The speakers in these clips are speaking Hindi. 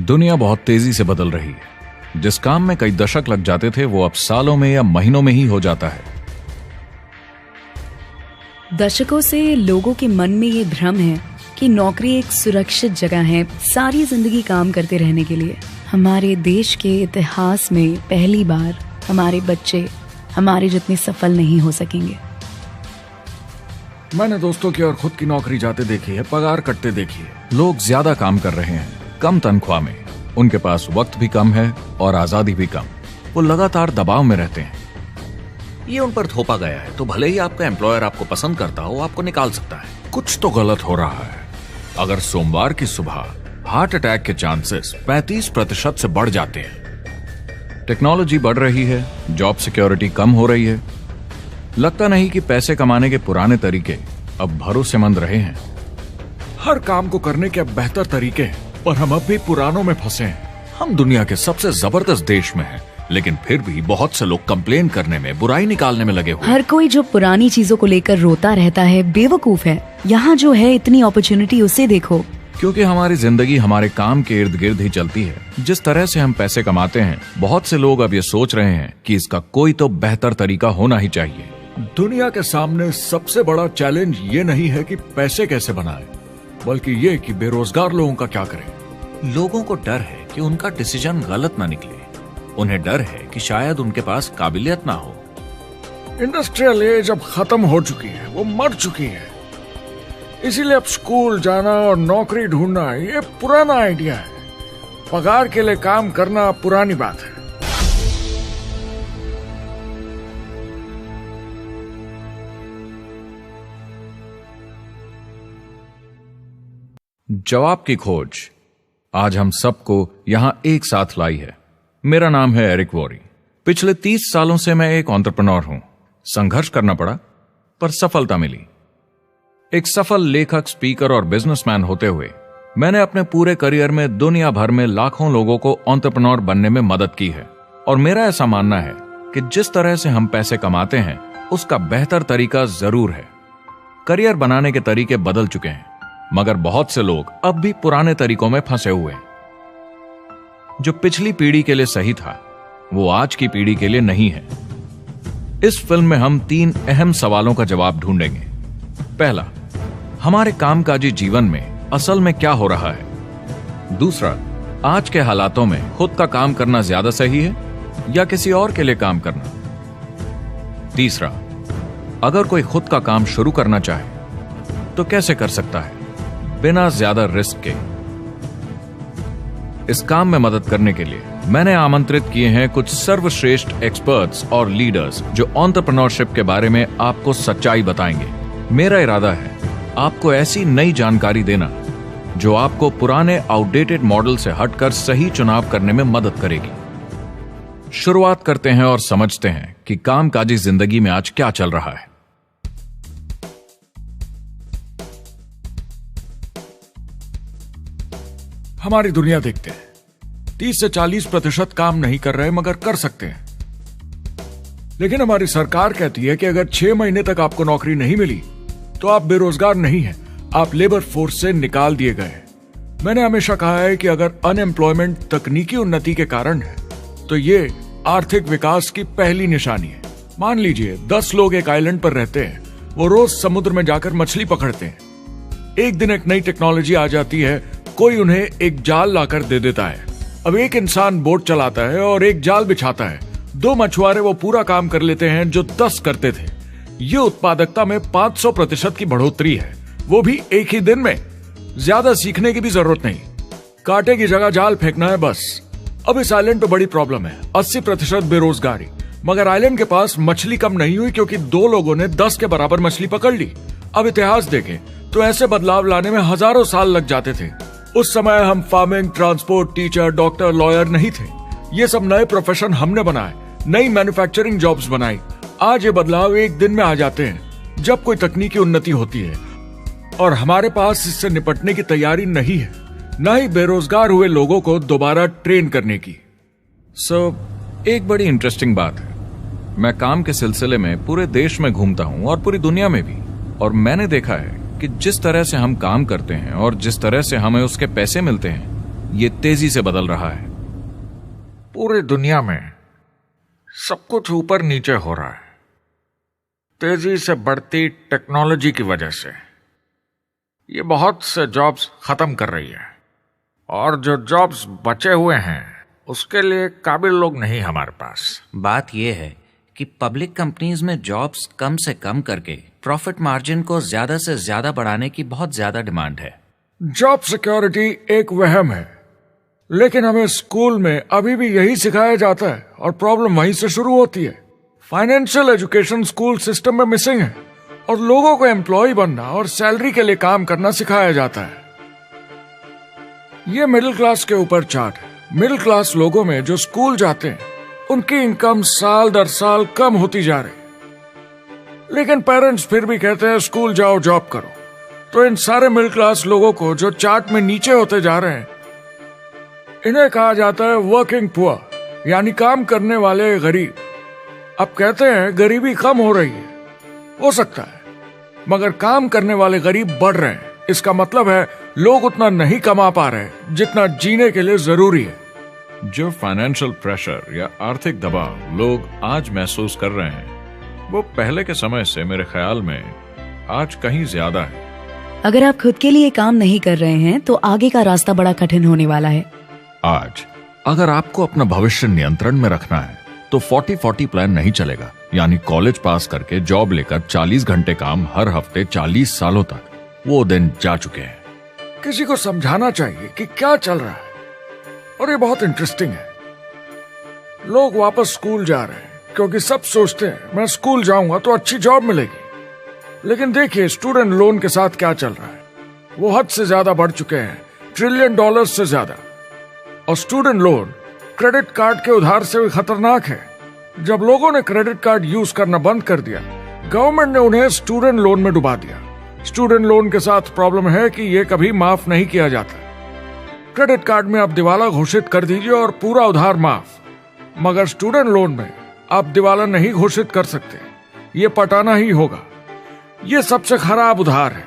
दुनिया बहुत तेजी से बदल रही है। जिस काम में कई दशक लग जाते थे वो अब सालों में या महीनों में ही हो जाता है। दशकों से लोगों के मन में ये भ्रम है कि नौकरी एक सुरक्षित जगह है सारी जिंदगी काम करते रहने के लिए। हमारे देश के इतिहास में पहली बार हमारे बच्चे हमारे जितने सफल नहीं हो सकेंगे। मैंने दोस्तों की और खुद की नौकरी जाते देखी है, पगार कटते देखी है। लोग ज्यादा काम कर रहे हैं कम तनख्वाह में, उनके पास वक्त भी कम है और आजादी भी कम। वो लगातार दबाव में रहते हैं। ये उन पर थोपा गया है तो भले ही आपका एम्प्लॉयर आपको पसंद करता हो, आपको निकाल सकता है। कुछ तो गलत हो रहा है। अगर सोमवार की सुबह हार्ट अटैक के चांसेस 35% से बढ़ जाते हैं। टेक्नोलॉजी बढ़ रही है, जॉब सिक्योरिटी कम हो रही है। लगता नहीं कि पैसे कमाने के पुराने तरीके अब भरोसेमंद रहे हैं। हर काम को करने के अब बेहतर तरीके हैं, पर हम अब भी पुरानों में फंसे हैं। हम दुनिया के सबसे जबरदस्त देश में हैं, लेकिन फिर भी बहुत से लोग कंप्लेन करने में, बुराई निकालने में लगे हुए। हर कोई जो पुरानी चीजों को लेकर रोता रहता है बेवकूफ है। यहाँ जो है इतनी अपॉर्चुनिटी, उसे देखो। क्योंकि हमारी जिंदगी हमारे काम के इर्द गिर्द ही चलती है। जिस तरह से हम पैसे कमाते हैं, बहुत से लोग अब ये सोच रहे हैं कि इसका कोई तो बेहतर तरीका होना ही चाहिए। दुनिया के सामने सबसे बड़ा चैलेंज ये नहीं है कि पैसे कैसे बनाएं, बल्कि ये कि बेरोजगार लोगों का क्या करें। लोगों को डर है कि उनका डिसीजन गलत ना निकले। उन्हें डर है कि शायद उनके पास काबिलियत ना हो। इंडस्ट्रियल एज अब खत्म हो चुकी है, वो मर चुकी है। इसीलिए अब स्कूल जाना और नौकरी ढूंढना ये पुराना आइडिया है। पगार के लिए काम करना पुरानी बात है। जवाब की खोज आज हम सबको यहां एक साथ लाई है। मेरा नाम है एरिक वॉरी। पिछले 30 सालों से मैं एक एंटरप्रेन्योर हूं। संघर्ष करना पड़ा, पर सफलता मिली। एक सफल लेखक, स्पीकर और बिजनेसमैन होते हुए मैंने अपने पूरे करियर में दुनिया भर में लाखों लोगों को एंटरप्रेन्योर बनने में मदद की है। और मेरा ऐसा मानना है कि जिस तरह से हम पैसे कमाते हैं, उसका बेहतर तरीका जरूर है। करियर बनाने के तरीके बदल चुके हैं, मगर बहुत से लोग अब भी पुराने तरीकों में फंसे हुए हैं। जो पिछली पीढ़ी के लिए सही था, वो आज की पीढ़ी के लिए नहीं है। इस फिल्म में हम 3 अहम सवालों का जवाब ढूंढेंगे। पहला, हमारे कामकाजी जीवन में असल में क्या हो रहा है। दूसरा, आज के हालातों में खुद का काम करना ज्यादा सही है या किसी और के लिए काम करना। तीसरा, अगर कोई खुद का काम शुरू करना चाहे तो कैसे कर सकता है बिना ज्यादा रिस्क के। इस काम में मदद करने के लिए मैंने आमंत्रित किए हैं कुछ सर्वश्रेष्ठ एक्सपर्ट्स और लीडर्स जो एंटरप्रेन्योरशिप के बारे में आपको सच्चाई बताएंगे। मेरा इरादा है आपको ऐसी नई जानकारी देना जो आपको पुराने आउटडेटेड मॉडल से हटकर सही चुनाव करने में मदद करेगी। शुरुआत करते हैं और समझते हैं कि कामकाजी जिंदगी में आज क्या चल रहा है। हमारी दुनिया देखते हैं, 30 से 40% काम नहीं कर रहे मगर कर सकते हैं। लेकिन हमारी सरकार कहती है कि अगर 6 महीने तक आपको नौकरी नहीं मिली तो आप बेरोजगार नहीं हैं, आप लेबर फोर्स से निकाल दिए गए। मैंने हमेशा कहा है कि अगर अनएम्प्लॉयमेंट तकनीकी उन्नति के कारण है तो ये आर्थिक विकास की पहली निशानी है। मान लीजिए 10 लोग एक आइलैंड पर रहते हैं, वो रोज समुद्र में जाकर मछली पकड़ते हैं। एक दिन एक नई टेक्नोलॉजी आ जाती है, कोई उन्हें एक जाल लाकर दे देता है। अब एक इंसान बोट चलाता है और एक जाल बिछाता है। 2 मछुआरे वो पूरा काम कर लेते हैं जो 10 करते थे। ये उत्पादकता में 500% की बढ़ोतरी है, वो भी एक ही दिन में। ज्यादा सीखने की भी जरूरत नहीं, कांटे की जगह जाल फेंकना है बस। अब इस आइलैंड पे बड़ी प्रॉब्लम है, 80% बेरोजगारी। मगर आइलैंड के पास मछली कम नहीं हुई क्योंकि 2 लोगों ने 10 के बराबर मछली पकड़ ली। अब इतिहास देखें तो ऐसे बदलाव लाने में हजारों साल लग जाते थे। उस समय हम farming, transport, teacher, doctor, lawyer नहीं थे। ये सब नए प्रोफेशन हमने बनाए, नई मैन्युफैक्चरिंग जॉब्स बनाई। आज ये बदलाव एक दिन में आ जाते हैं जब कोई तकनीकी उन्नति होती है, और हमारे पास इससे निपटने की तैयारी नहीं है, न ही बेरोजगार हुए लोगों को दोबारा ट्रेन करने की। एक बड़ी इंटरेस्टिंग बात है, मैं काम के सिलसिले में पूरे देश में घूमता हूं और पूरी दुनिया में भी, और मैंने देखा है कि जिस तरह से हम काम करते हैं और जिस तरह से हमें उसके पैसे मिलते हैं, ये तेजी से बदल रहा है। पूरी दुनिया में सब कुछ ऊपर नीचे हो रहा है, तेजी से बढ़ती टेक्नोलॉजी की वजह से। ये बहुत से जॉब्स खत्म कर रही है, और जो जॉब्स बचे हुए हैं उसके लिए काबिल लोग नहीं हमारे पास। बात यह है कि पब्लिक कंपनीज में जॉब्स कम से कम करके प्रॉफिट मार्जिन को ज्यादा से ज्यादा बढ़ाने की बहुत ज्यादा डिमांड है। जॉब सिक्योरिटी एक वहम है, लेकिन हमें स्कूल में अभी भी यही सिखाया जाता है और प्रॉब्लम वहीं से शुरू होती है। फाइनेंशियल एजुकेशन स्कूल सिस्टम में मिसिंग है और लोगों को एम्प्लॉय बनना और सैलरी के लिए काम करना सिखाया जाता है। ये मिडिल क्लास के ऊपर चार्ट है। मिडिल क्लास लोगों में जो स्कूल जाते हैं उनकी इनकम साल दर साल कम होती जा रही, लेकिन पेरेंट्स फिर भी कहते हैं स्कूल जाओ, जॉब करो। तो इन सारे मिडिल क्लास लोगों को जो चार्ट में नीचे होते जा रहे हैं, इन्हें कहा जाता है वर्किंग पुअर, यानी काम करने वाले गरीब। अब कहते हैं गरीबी कम हो रही है, हो सकता है, मगर काम करने वाले गरीब बढ़ रहे हैं। इसका मतलब है लोग उतना नहीं कमा पा रहे जितना जीने के लिए जरूरी है। जो फाइनेंशियल प्रेशर या आर्थिक दबाव लोग आज महसूस कर रहे हैं, वो पहले के समय से मेरे ख्याल में आज कहीं ज्यादा है। अगर आप खुद के लिए काम नहीं कर रहे हैं तो आगे का रास्ता बड़ा कठिन होने वाला है। आज अगर आपको अपना भविष्य नियंत्रण में रखना है तो 40-40 प्लान नहीं चलेगा, यानी कॉलेज पास करके जॉब लेकर 40 घंटे काम हर हफ्ते 40 सालों तक, वो दिन जा चुके हैं। किसी को समझाना चाहिए कि क्या चल रहा है, और ये बहुत इंटरेस्टिंग है। लोग वापस स्कूल जा रहे हैं क्योंकि सब सोचते हैं मैं स्कूल जाऊंगा तो अच्छी जॉब मिलेगी। लेकिन देखिए स्टूडेंट लोन के साथ क्या चल रहा है। वो हद से ज्यादा बढ़ चुके हैं, $1 ट्रिलियन से ज्यादा। और स्टूडेंट लोन क्रेडिट कार्ड के उधार से भी खतरनाक है। जब लोगों ने क्रेडिट कार्ड यूज करना बंद कर दिया, गवर्नमेंट ने उन्हें स्टूडेंट लोन में डुबा दिया। स्टूडेंट लोन के साथ प्रॉब्लम है कि ये कभी माफ नहीं किया जाता। क्रेडिट कार्ड में आप दिवाला घोषित कर दीजिए और पूरा उधार माफ, मगर स्टूडेंट लोन में आप दिवाला नहीं घोषित कर सकते, ये पटाना ही होगा। ये सबसे खराब उधार है।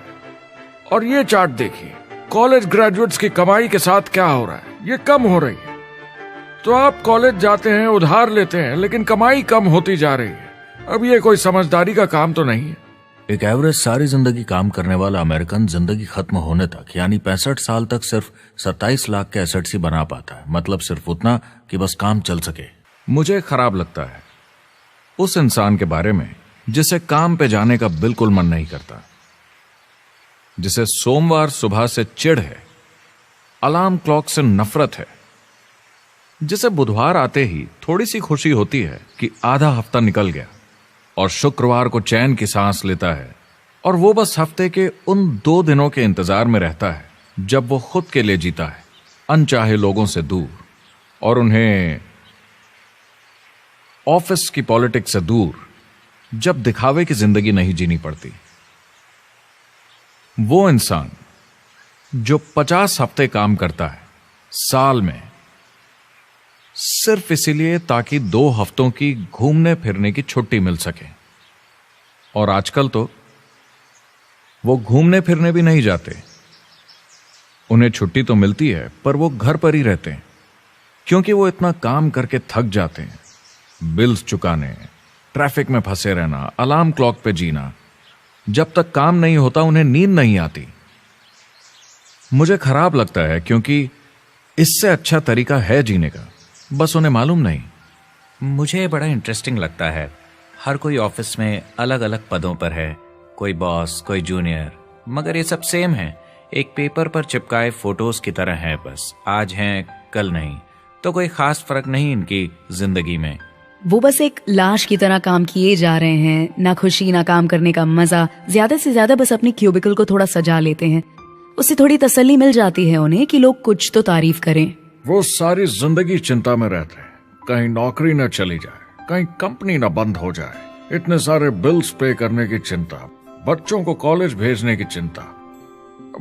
और ये चार्ट देखिए, कॉलेज ग्रेजुएट्स की कमाई के साथ क्या हो रहा है, ये कम हो रही है। तो आप कॉलेज जाते हैं, उधार लेते हैं, लेकिन कमाई कम होती जा रही है। अब ये कोई समझदारी का काम तो नहीं है। एक एवरेज सारी जिंदगी काम करने वाला अमेरिकन जिंदगी खत्म होने तक, यानी 65 साल तक सिर्फ 27 लाख के एसेट्स ही बना पाता है। मतलब सिर्फ उतना कि बस काम चल सके। मुझे खराब लगता है उस इंसान के बारे में जिसे काम पे जाने का बिल्कुल मन नहीं करता, जिसे सोमवार सुबह से चिढ़ है, अलार्म क्लॉक से नफरत है, जिसे बुधवार आते ही थोड़ी सी खुशी होती है कि आधा हफ्ता निकल गया, और शुक्रवार को चैन की सांस लेता है। और वो बस हफ्ते के उन 2 दिनों के इंतजार में रहता है जब वो खुद के लिए जीता है, अनचाहे लोगों से दूर, और उन्हें ऑफिस की पॉलिटिक्स से दूर, जब दिखावे की जिंदगी नहीं जीनी पड़ती। वो इंसान जो 50 हफ्ते काम करता है साल में, सिर्फ इसीलिए ताकि 2 हफ्तों की घूमने फिरने की छुट्टी मिल सके। और आजकल तो वो घूमने फिरने भी नहीं जाते। उन्हें छुट्टी तो मिलती है पर वो घर पर ही रहते हैं, क्योंकि वो इतना काम करके थक जाते हैं। बिल्स चुकाने, ट्रैफिक में फंसे रहना, अलार्म क्लॉक पे जीना। जब तक काम नहीं होता उन्हें नींद नहीं आती। मुझे खराब लगता है, क्योंकि इससे अच्छा तरीका है जीने का, बस उन्हें मालूम नहीं। मुझे बड़ा इंटरेस्टिंग लगता है, हर कोई ऑफिस में अलग अलग पदों पर है, कोई बॉस, कोई जूनियर, मगर ये सब सेम है, एक पेपर पर चिपकाए फोटोज की तरह है। बस आज हैं कल नहीं, तो कोई खास फर्क नहीं इनकी जिंदगी में। वो बस एक लाश की तरह काम किए जा रहे हैं, ना खुशी ना काम करने का मजा। ज्यादा से ज्यादा बस अपनी क्यूबिकल को थोड़ा सजा लेते हैं, उससे थोड़ी तसल्ली मिल जाती है उन्हें कि लोग कुछ तो तारीफ करें। वो सारी जिंदगी चिंता में रहते हैं, कहीं नौकरी न चली जाए, कहीं कंपनी न बंद हो जाए। इतने सारे बिल्स पे करने की चिंता, बच्चों को कॉलेज भेजने की चिंता,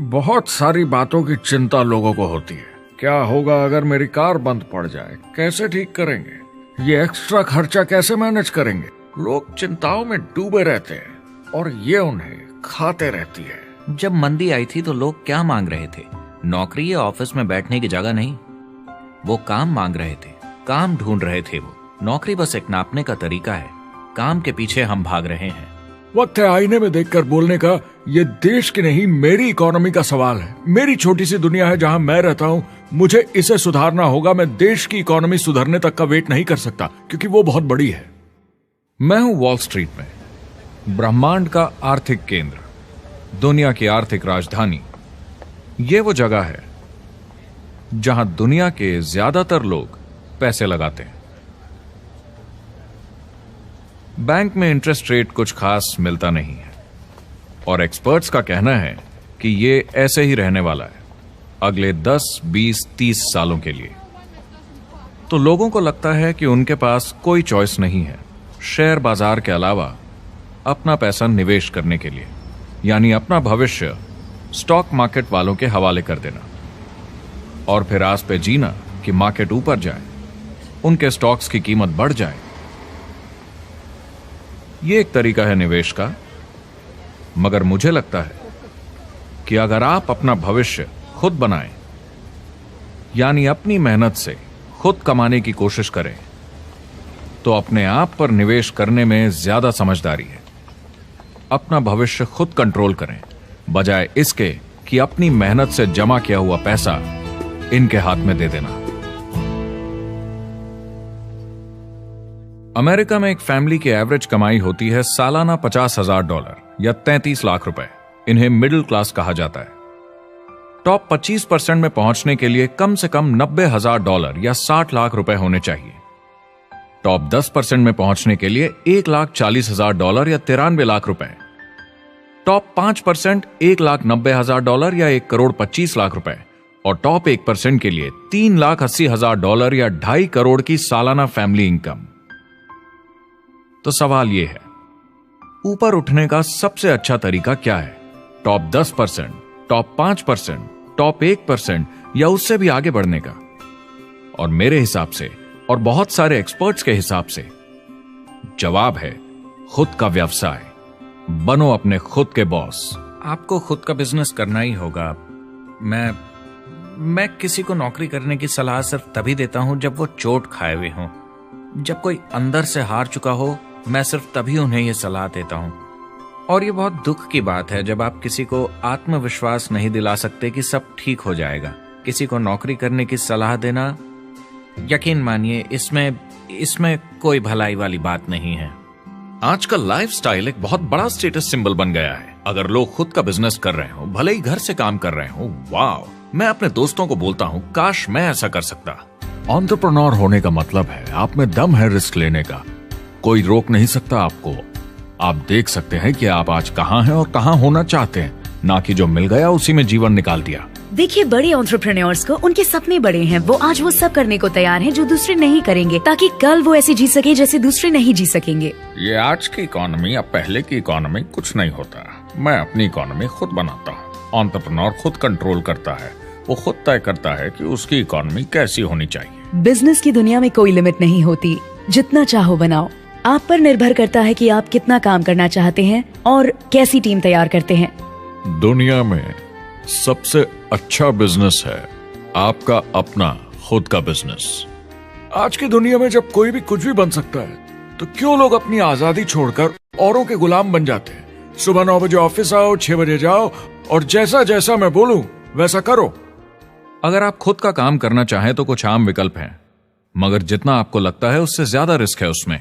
बहुत सारी बातों की चिंता लोगों को होती है। क्या होगा अगर मेरी कार बंद पड़ जाए, कैसे ठीक करेंगे, ये एक्स्ट्रा खर्चा कैसे मैनेज करेंगे। लोग चिंताओं में डूबे रहते हैं और ये उन्हें खाते रहती है। जब मंदी आई थी तो लोग क्या मांग रहे थे? नौकरी या ऑफिस में बैठने की जगह नहीं। वो काम मांग रहे थे, काम ढूंढ रहे थे। वो नौकरी बस एक नापने का तरीका है, काम के पीछे हम भाग रहे हैं। वक्त है आईने में देखकर बोलने का। ये देश की नहीं, मेरी इकोनॉमी का सवाल है। मेरी छोटी सी दुनिया है जहां मैं रहता हूं, मुझे इसे सुधारना होगा। मैं देश की इकोनॉमी सुधरने तक का वेट नहीं कर सकता, क्योंकि वो बहुत बड़ी है। मैं हूं वॉल स्ट्रीट में, ब्रह्मांड का आर्थिक केंद्र, दुनिया की आर्थिक राजधानी। ये वो जगह है जहां दुनिया के ज्यादातर लोग पैसे लगाते हैं। बैंक में इंटरेस्ट रेट कुछ खास मिलता नहीं है, और एक्सपर्ट्स का कहना है कि ये ऐसे ही रहने वाला है अगले 10, 20, 30 सालों के लिए। तो लोगों को लगता है कि उनके पास कोई चॉइस नहीं है शेयर बाजार के अलावा अपना पैसा निवेश करने के लिए, यानी अपना भविष्य स्टॉक मार्केट वालों के हवाले कर देना और फिर आस पे जीना कि मार्केट ऊपर जाए, उनके स्टॉक्स की कीमत बढ़ जाए। ये एक तरीका है निवेश का, मगर मुझे लगता है कि अगर आप अपना भविष्य खुद बनाएं, यानी अपनी मेहनत से खुद कमाने की कोशिश करें, तो अपने आप पर निवेश करने में ज्यादा समझदारी है। अपना भविष्य खुद कंट्रोल करें, बजाय इसके कि अपनी मेहनत से जमा किया हुआ पैसा इनके हाथ में दे देना। अमेरिका में एक फैमिली की एवरेज कमाई होती है सालाना $50,000 या 33 लाख रुपए। इन्हें मिडिल क्लास कहा जाता है। टॉप 25% में पहुंचने के लिए कम से कम $90,000 या 60 लाख रुपए होने चाहिए। टॉप 10% में पहुंचने के लिए $1,40,000 या 93 लाख रुपए। टॉप 5% $1,90,000 या 1,25 लाख रुपए। और टॉप 1% के लिए $3,80,000 या 2.5 करोड़ की सालाना फैमिली इनकम। तो सवाल यह है, ऊपर उठने का सबसे अच्छा तरीका क्या है? टॉप 10%, टॉप 5%, टॉप 1% या उससे भी आगे बढ़ने का? और मेरे हिसाब से और बहुत सारे एक्सपर्ट्स के हिसाब से जवाब है खुद का व्यवसाय। बनो अपने खुद के बॉस। आपको खुद का बिजनेस करना ही होगा। मैं किसी को नौकरी करने की सलाह सिर्फ तभी देता हूं जब वो चोट खाए हुए हों। जब कोई अंदर से हार चुका हो, मैं सिर्फ तभी उन्हें यह सलाह देता हूं। और ये बहुत दुख की बात है जब आप किसी को आत्मविश्वास नहीं दिला सकते कि सब ठीक हो जाएगा। किसी को नौकरी करने की सलाह देना, यकीन मानिए, इसमें कोई भलाई वाली बात नहीं है। आजकल लाइफस्टाइल एक बहुत बड़ा स्टेटस सिंबल बन गया है। अगर लोग खुद का बिजनेस कर रहे हो, भले ही घर से काम कर रहे हो, वाह! मैं अपने दोस्तों को बोलता हूं, काश मैं ऐसा कर सकता। एंटरप्रेन्योर होने का मतलब है आप में दम है रिस्क लेने का। कोई रोक नहीं सकता आपको। आप देख सकते हैं कि आप आज कहां हैं और कहां होना चाहते हैं, ना कि जो मिल गया उसी में जीवन निकाल दिया। देखिए, बड़े एंटरप्रेन्योर्स को उनके सपने बड़े हैं। वो आज वो सब करने को तैयार हैं जो दूसरे नहीं करेंगे, ताकि कल वो ऐसे जी सके जैसे दूसरे नहीं जी सकेंगे। ये आज की इकोनॉमी अब पहले की इकोनॉमी कुछ नहीं होता। मैं अपनी इकोनॉमी खुद बनाता हूँ। एंटरप्रेन्योर खुद कंट्रोल करता है। वो खुद तय करता है कि उसकी इकोनॉमी कैसी होनी चाहिए। बिजनेस की दुनिया में कोई लिमिट नहीं होती। जितना चाहो बनाओ। आप पर निर्भर करता है कि आप कितना काम करना चाहते हैं और कैसी टीम तैयार करते हैं। दुनिया में सबसे अच्छा बिजनेस है आपका अपना खुद का बिजनेस। आज की दुनिया में जब कोई भी कुछ भी बन सकता है, तो क्यों लोग अपनी आजादी छोड़कर औरों के गुलाम बन जाते हैं? सुबह 9 बजे ऑफिस आओ, 6 बजे जाओ और जैसा जैसा मैं बोलूं वैसा करो। अगर आप खुद का काम करना चाहें तो कुछ आम विकल्प हैं, मगर जितना आपको लगता है उससे ज्यादा रिस्क है उसमें।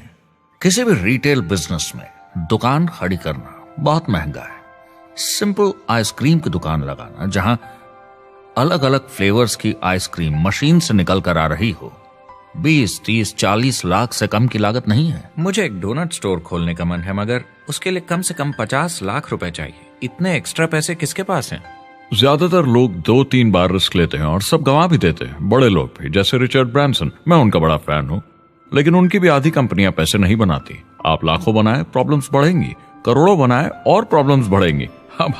किसी भी रिटेल बिजनेस में दुकान खड़ी करना बहुत महंगा है। सिंपल आइसक्रीम की दुकान लगाना जहां अलग अलग फ्लेवर्स की आइसक्रीम मशीन से निकल कर आ रही हो, 20, 30, 40 लाख से कम की लागत नहीं है। मुझे एक डोनट स्टोर खोलने का मन है, मगर उसके लिए कम से कम 50 लाख रुपए चाहिए। इतने एक्स्ट्रा पैसे किसके पास हैं? ज्यादातर लोग 2-3 बार रिस्क लेते हैं और सब गंवा भी देते हैं। बड़े लोग भी, जैसे रिचर्ड ब्रांसन। मैं उनका बड़ा फैन हूं, लेकिन उनकी भी आधी कंपनियां पैसे नहीं बनाती। आप लाखों बनाए, प्रॉब्लम्स बढ़ेंगी। करोड़ों बनाए और प्रॉब्लम्स बढ़ेंगी। अब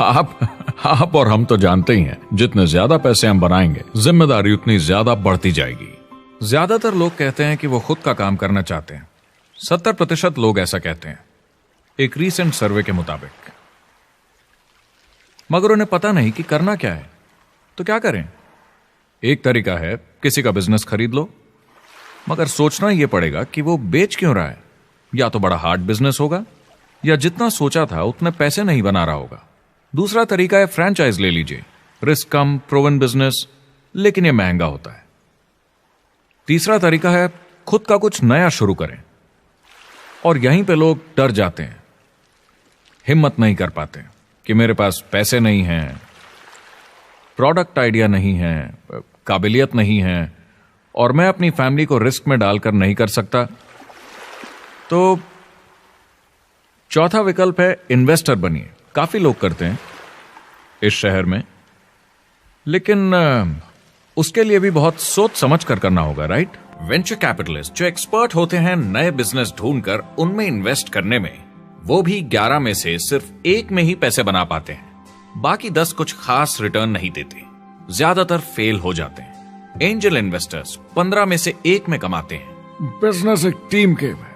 आप और हम तो जानते ही हैं, जितने ज्यादा पैसे हम बनाएंगे, जिम्मेदारी उतनी ज्यादा बढ़ती जाएगी। ज्यादातर लोग कहते हैं कि वो खुद का काम करना चाहते हैं। 70% लोग ऐसा कहते हैं, एक रीसेंट सर्वे के मुताबिक। मगर उन्हें पता नहीं कि करना क्या है। तो क्या करें? एक तरीका है किसी का बिजनेस खरीद लो, मगर सोचना यह पड़ेगा कि वो बेच क्यों रहा है। या तो बड़ा हार्ड बिजनेस होगा, या जितना सोचा था उतने पैसे नहीं बना रहा होगा। दूसरा तरीका है फ्रेंचाइज ले लीजिए, रिस्क कम, प्रूवन बिजनेस, लेकिन यह महंगा होता है। तीसरा तरीका है खुद का कुछ नया शुरू करें, और यहीं पे लोग डर जाते हैं, हिम्मत नहीं कर पाते कि मेरे पास पैसे नहीं हैं, प्रोडक्ट आइडिया नहीं है, काबिलियत नहीं है, और मैं अपनी फैमिली को रिस्क में डालकर नहीं कर सकता। तो चौथा विकल्प है इन्वेस्टर बनिए। काफी लोग करते हैं इस शहर में, लेकिन उसके लिए भी बहुत सोच समझ कर करना होगा, राइट? वेंचर कैपिटलिस्ट जो एक्सपर्ट होते हैं नए बिजनेस ढूंढकर उनमें इन्वेस्ट करने में, वो भी 11 में से सिर्फ 1 में ही पैसे बना पाते हैं। बाकी 10 कुछ खास रिटर्न नहीं देते, ज्यादातर फेल हो जाते हैं। एंजल इन्वेस्टर्स 15 में से 1 में कमाते हैं। बिजनेस एक टीम गेम है।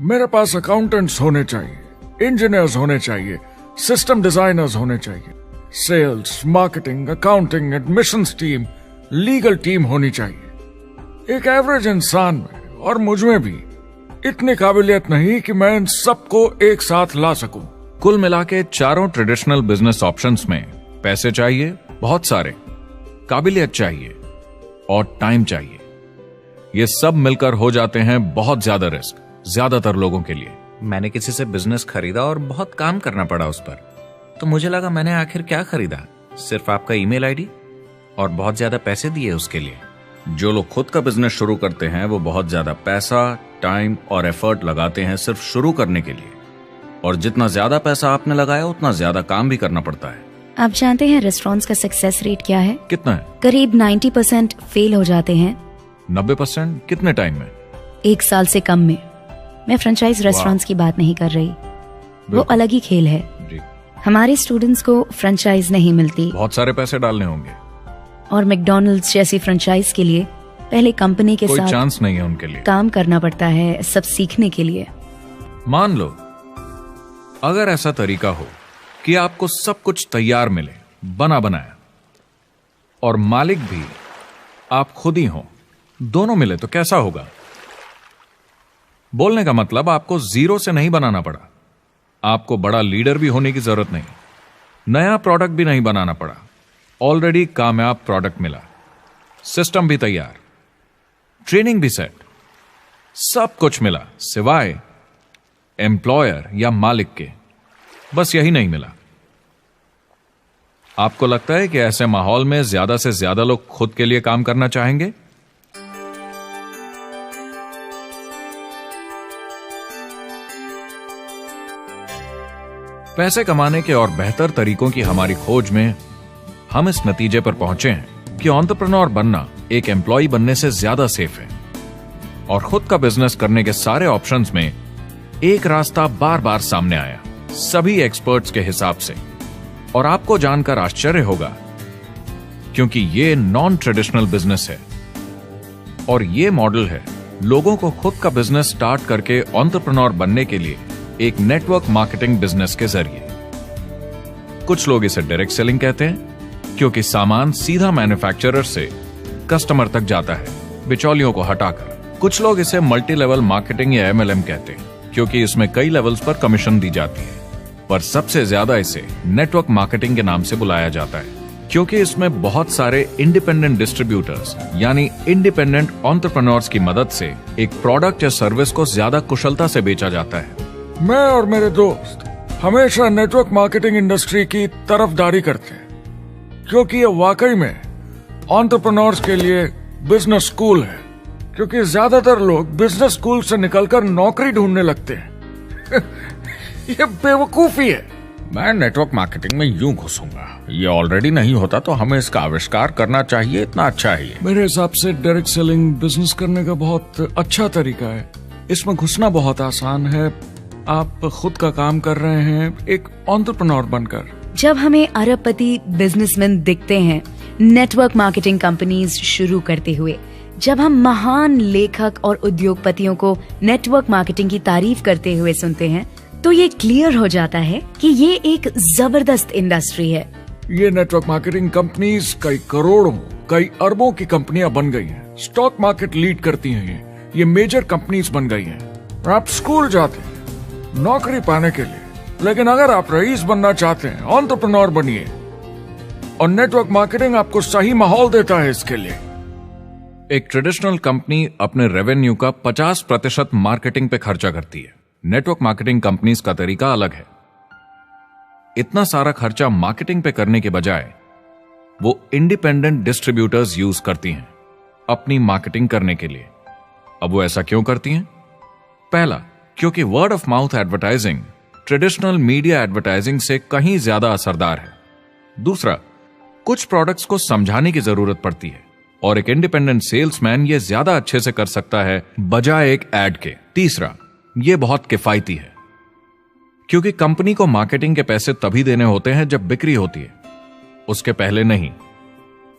मेरे पास अकाउंटेंट्स होने चाहिए, इंजीनियर्स होने चाहिए, सिस्टम डिजाइनर्स होने चाहिए, sales, marketing, accounting, admissions team, legal team होनी चाहिए। एक एवरेज इंसान में और मुझ में भी इतनी काबिलियत नहीं कि मैं इन सबको एक साथ ला सकूं। कुल मिला के चारों ट्रेडिशनल बिजनेस ऑप्शंस में पैसे चाहिए बहुत सारे, काबिलियत चाहिए और टाइम चाहिए। ये सब मिलकर हो जाते हैं बहुत ज्यादा रिस्क ज्यादातर लोगों के लिए। मैंने किसी से बिजनेस खरीदा और बहुत काम करना पड़ा उस पर, तो मुझे लगा मैंने आखिर क्या खरीदा, सिर्फ आपका ईमेल आईडी, और बहुत ज्यादा पैसे दिए उसके लिए। जो लोग खुद का बिजनेस शुरू करते हैं वो बहुत ज्यादा पैसा, टाइम और एफर्ट लगाते हैं सिर्फ शुरू करने के लिए, और जितना ज्यादा पैसा आपने लगाया उतना ज्यादा काम भी करना पड़ता है। आप जानते हैं रेस्टोरेंट्स का सक्सेस रेट क्या है? कितना है? करीब 90% फेल हो जाते हैं। 90%? कितने टाइम में? 1 साल से कम में। मैं फ्रेंचाइज रेस्टोरेंट्स की बात नहीं कर रही, वो अलग ही खेल है जी। हमारे स्टूडेंट्स को फ्रेंचाइज नहीं मिलती, बहुत सारे पैसे डालने होंगे, और मैकडॉनल्ड्स जैसी फ्रेंचाइज के लिए पहले कंपनी के कोई साथ चांस नहीं है उनके लिए। काम करना पड़ता है सब सीखने के लिए। मान लो अगर ऐसा तरीका हो कि आपको सब कुछ तैयार मिले, बना बनाया, और मालिक भी आप खुद ही हो, दोनों मिले, तो कैसा होगा? बोलने का मतलब आपको जीरो से नहीं बनाना पड़ा, आपको बड़ा लीडर भी होने की जरूरत नहीं, नया प्रोडक्ट भी नहीं बनाना पड़ा, ऑलरेडी कामयाब प्रोडक्ट मिला, सिस्टम भी तैयार, ट्रेनिंग भी सेट, सब कुछ मिला सिवाय एम्प्लॉयर या मालिक के। बस यही नहीं मिला। आपको लगता है कि ऐसे माहौल में ज्यादा से ज्यादा लोग खुद के लिए काम करना चाहेंगे? पैसे कमाने के और बेहतर तरीकों की हमारी खोज में हम इस नतीजे पर पहुंचे हैं कि एंटरप्रेन्योर बनना एक एम्प्लॉय बनने से ज्यादा सेफ है, और खुद का बिजनेस करने के सारे ऑप्शंस में एक रास्ता बार बार सामने आया सभी एक्सपर्ट्स के हिसाब से। और आपको जानकर आश्चर्य होगा, क्योंकि ये नॉन ट्रेडिशनल बिजनेस है, और ये मॉडल है लोगों को खुद का बिजनेस स्टार्ट करके एंटरप्रेन्योर बनने के लिए एक नेटवर्क मार्केटिंग बिजनेस के जरिए। कुछ लोग इसे डायरेक्ट सेलिंग कहते हैं, क्योंकि सामान सीधा मैन्युफैक्चरर से कस्टमर तक जाता है बिचौलियों को हटाकर। कुछ लोग इसे मल्टी लेवल मार्केटिंग या MLM कहते हैं, क्योंकि इसमें कई लेवल्स पर कमीशन दी जाती है, पर सबसे ज्यादा इसे नेटवर्क मार्केटिंग के नाम से बुलाया जाता है, क्योंकि इसमें बहुत सारे इंडिपेंडेंट डिस्ट्रीब्यूटर्स यानी इंडिपेंडेंट एंटरप्रेन्योर्स की मदद से एक प्रोडक्ट या सर्विस को ज्यादा कुशलता से बेचा जाता है। मैं और मेरे दोस्त हमेशा नेटवर्क मार्केटिंग इंडस्ट्री की तरफदारी करते हैं, क्योंकि ये वाकई में एंटरप्रेन्योर्स के लिए बिजनेस स्कूल है, क्योंकि ज्यादातर लोग बिजनेस स्कूल से निकलकर नौकरी ढूंढने लगते हैं। ये बेवकूफी है। मैं नेटवर्क मार्केटिंग में यूं घुसूंगा, ये ऑलरेडी नहीं होता तो हमें इसका आविष्कार करना चाहिए, इतना अच्छा है ये। मेरे हिसाब से डायरेक्ट सेलिंग बिजनेस करने का बहुत अच्छा तरीका है। इसमें घुसना बहुत आसान है। आप खुद का काम कर रहे हैं एक एंटरप्रेन्योर बनकर। जब हमें अरबपति बिजनेसमैन दिखते हैं नेटवर्क मार्केटिंग कंपनीज शुरू करते हुए, जब हम महान लेखक और उद्योगपतियों को नेटवर्क मार्केटिंग की तारीफ करते हुए सुनते हैं, तो ये क्लियर हो जाता है कि ये एक जबरदस्त इंडस्ट्री है। ये नेटवर्क मार्केटिंग कंपनीज कई करोड़ों, कई अरबों की कंपनियां बन गई हैं। स्टॉक मार्केट लीड करती हैं ये मेजर कंपनीज बन गई हैं। आप स्कूल जाते हैं नौकरी पाने के लिए, लेकिन अगर आप रईस बनना चाहते हैं, एंटरप्रेन्योर बनिए, और नेटवर्क मार्केटिंग आपको सही माहौल देता है इसके लिए। एक ट्रेडिशनल कंपनी अपने रेवेन्यू का 50% मार्केटिंग पे खर्चा करती है। नेटवर्क मार्केटिंग कंपनीज का तरीका अलग है। इतना सारा खर्चा मार्केटिंग पे करने के बजाय वो इंडिपेंडेंट डिस्ट्रीब्यूटर्स यूज करती हैं अपनी मार्केटिंग करने के लिए। अब वो ऐसा क्यों करती हैं? पहला, क्योंकि word of mouth advertising traditional media advertising से कहीं ज्यादा असरदार है। दूसरा, कुछ प्रोडक्ट्स को समझाने की जरूरत पड़ती है और एक इंडिपेंडेंट सेल्समैन ये ज्यादा अच्छे से कर सकता है बजाय एक एड के। तीसरा, ये बहुत किफायती है क्योंकि कंपनी को मार्केटिंग के पैसे तभी देने होते हैं जब बिक्री होती है, उसके पहले नहीं।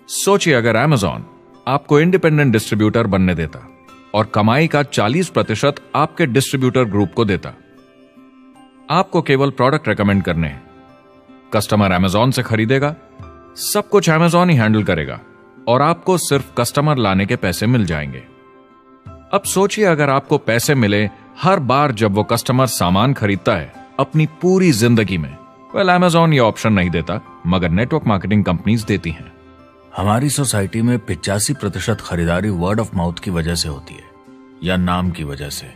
सोचिए अगर Amazon आपको इंडिपेंडेंट डिस्ट्रीब्यूटर बनने देता और कमाई का 40% आपके डिस्ट्रीब्यूटर ग्रुप को देता। आपको केवल प्रोडक्ट रेकमेंड करने हैं, कस्टमर Amazon से खरीदेगा, सब कुछ Amazon ही हैंडल करेगा और आपको सिर्फ कस्टमर लाने के पैसे मिल जाएंगे। अब सोचिए अगर आपको पैसे मिले हर बार जब वो कस्टमर सामान खरीदता है अपनी पूरी जिंदगी में। Amazon ये ऑप्शन नहीं देता, मगर नेटवर्क मार्केटिंग कंपनीज देती हैं। हमारी सोसाइटी में 85% खरीदारी वर्ड ऑफ माउथ की वजह से होती है या नाम की वजह से।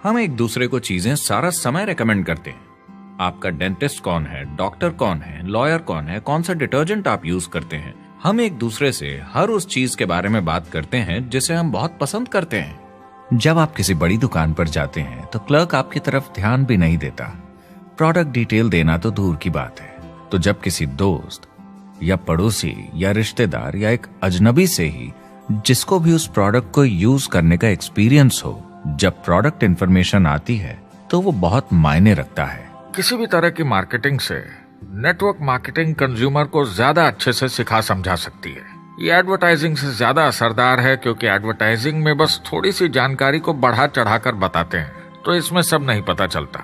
हम एक दूसरे को चीजें सारा समय रेकमेंड करते हैं। आपका डेंटिस्ट कौन है, डॉक्टर कौन है, लॉयर कौन है, कौन सा डिटर्जेंट आप यूज करते हैं। हम एक दूसरे से हर उस चीज के बारे में बात करते हैं जिसे हम बहुत पसंद करते हैं। जब आप किसी बड़ी दुकान पर जाते हैं तो क्लर्क आपकी तरफ ध्यान भी नहीं देता, प्रोडक्ट डिटेल देना तो दूर की बात है। तो जब किसी दोस्त या पड़ोसी या रिश्तेदार या एक अजनबी से ही जिसको भी उस प्रोडक्ट को यूज करने का एक्सपीरियंस हो, जब प्रोडक्ट इंफॉर्मेशन आती है तो वो बहुत मायने रखता है। किसी भी तरह की मार्केटिंग से नेटवर्क मार्केटिंग कंज्यूमर को ज्यादा अच्छे से सिखा समझा सकती है। ये एडवर्टाइजिंग से ज्यादा असरदार है क्योंकि एडवर्टाइजिंग में बस थोड़ी सी जानकारी को बढ़ा चढ़ाकर बताते हैं, तो इसमें सब नहीं पता चलता।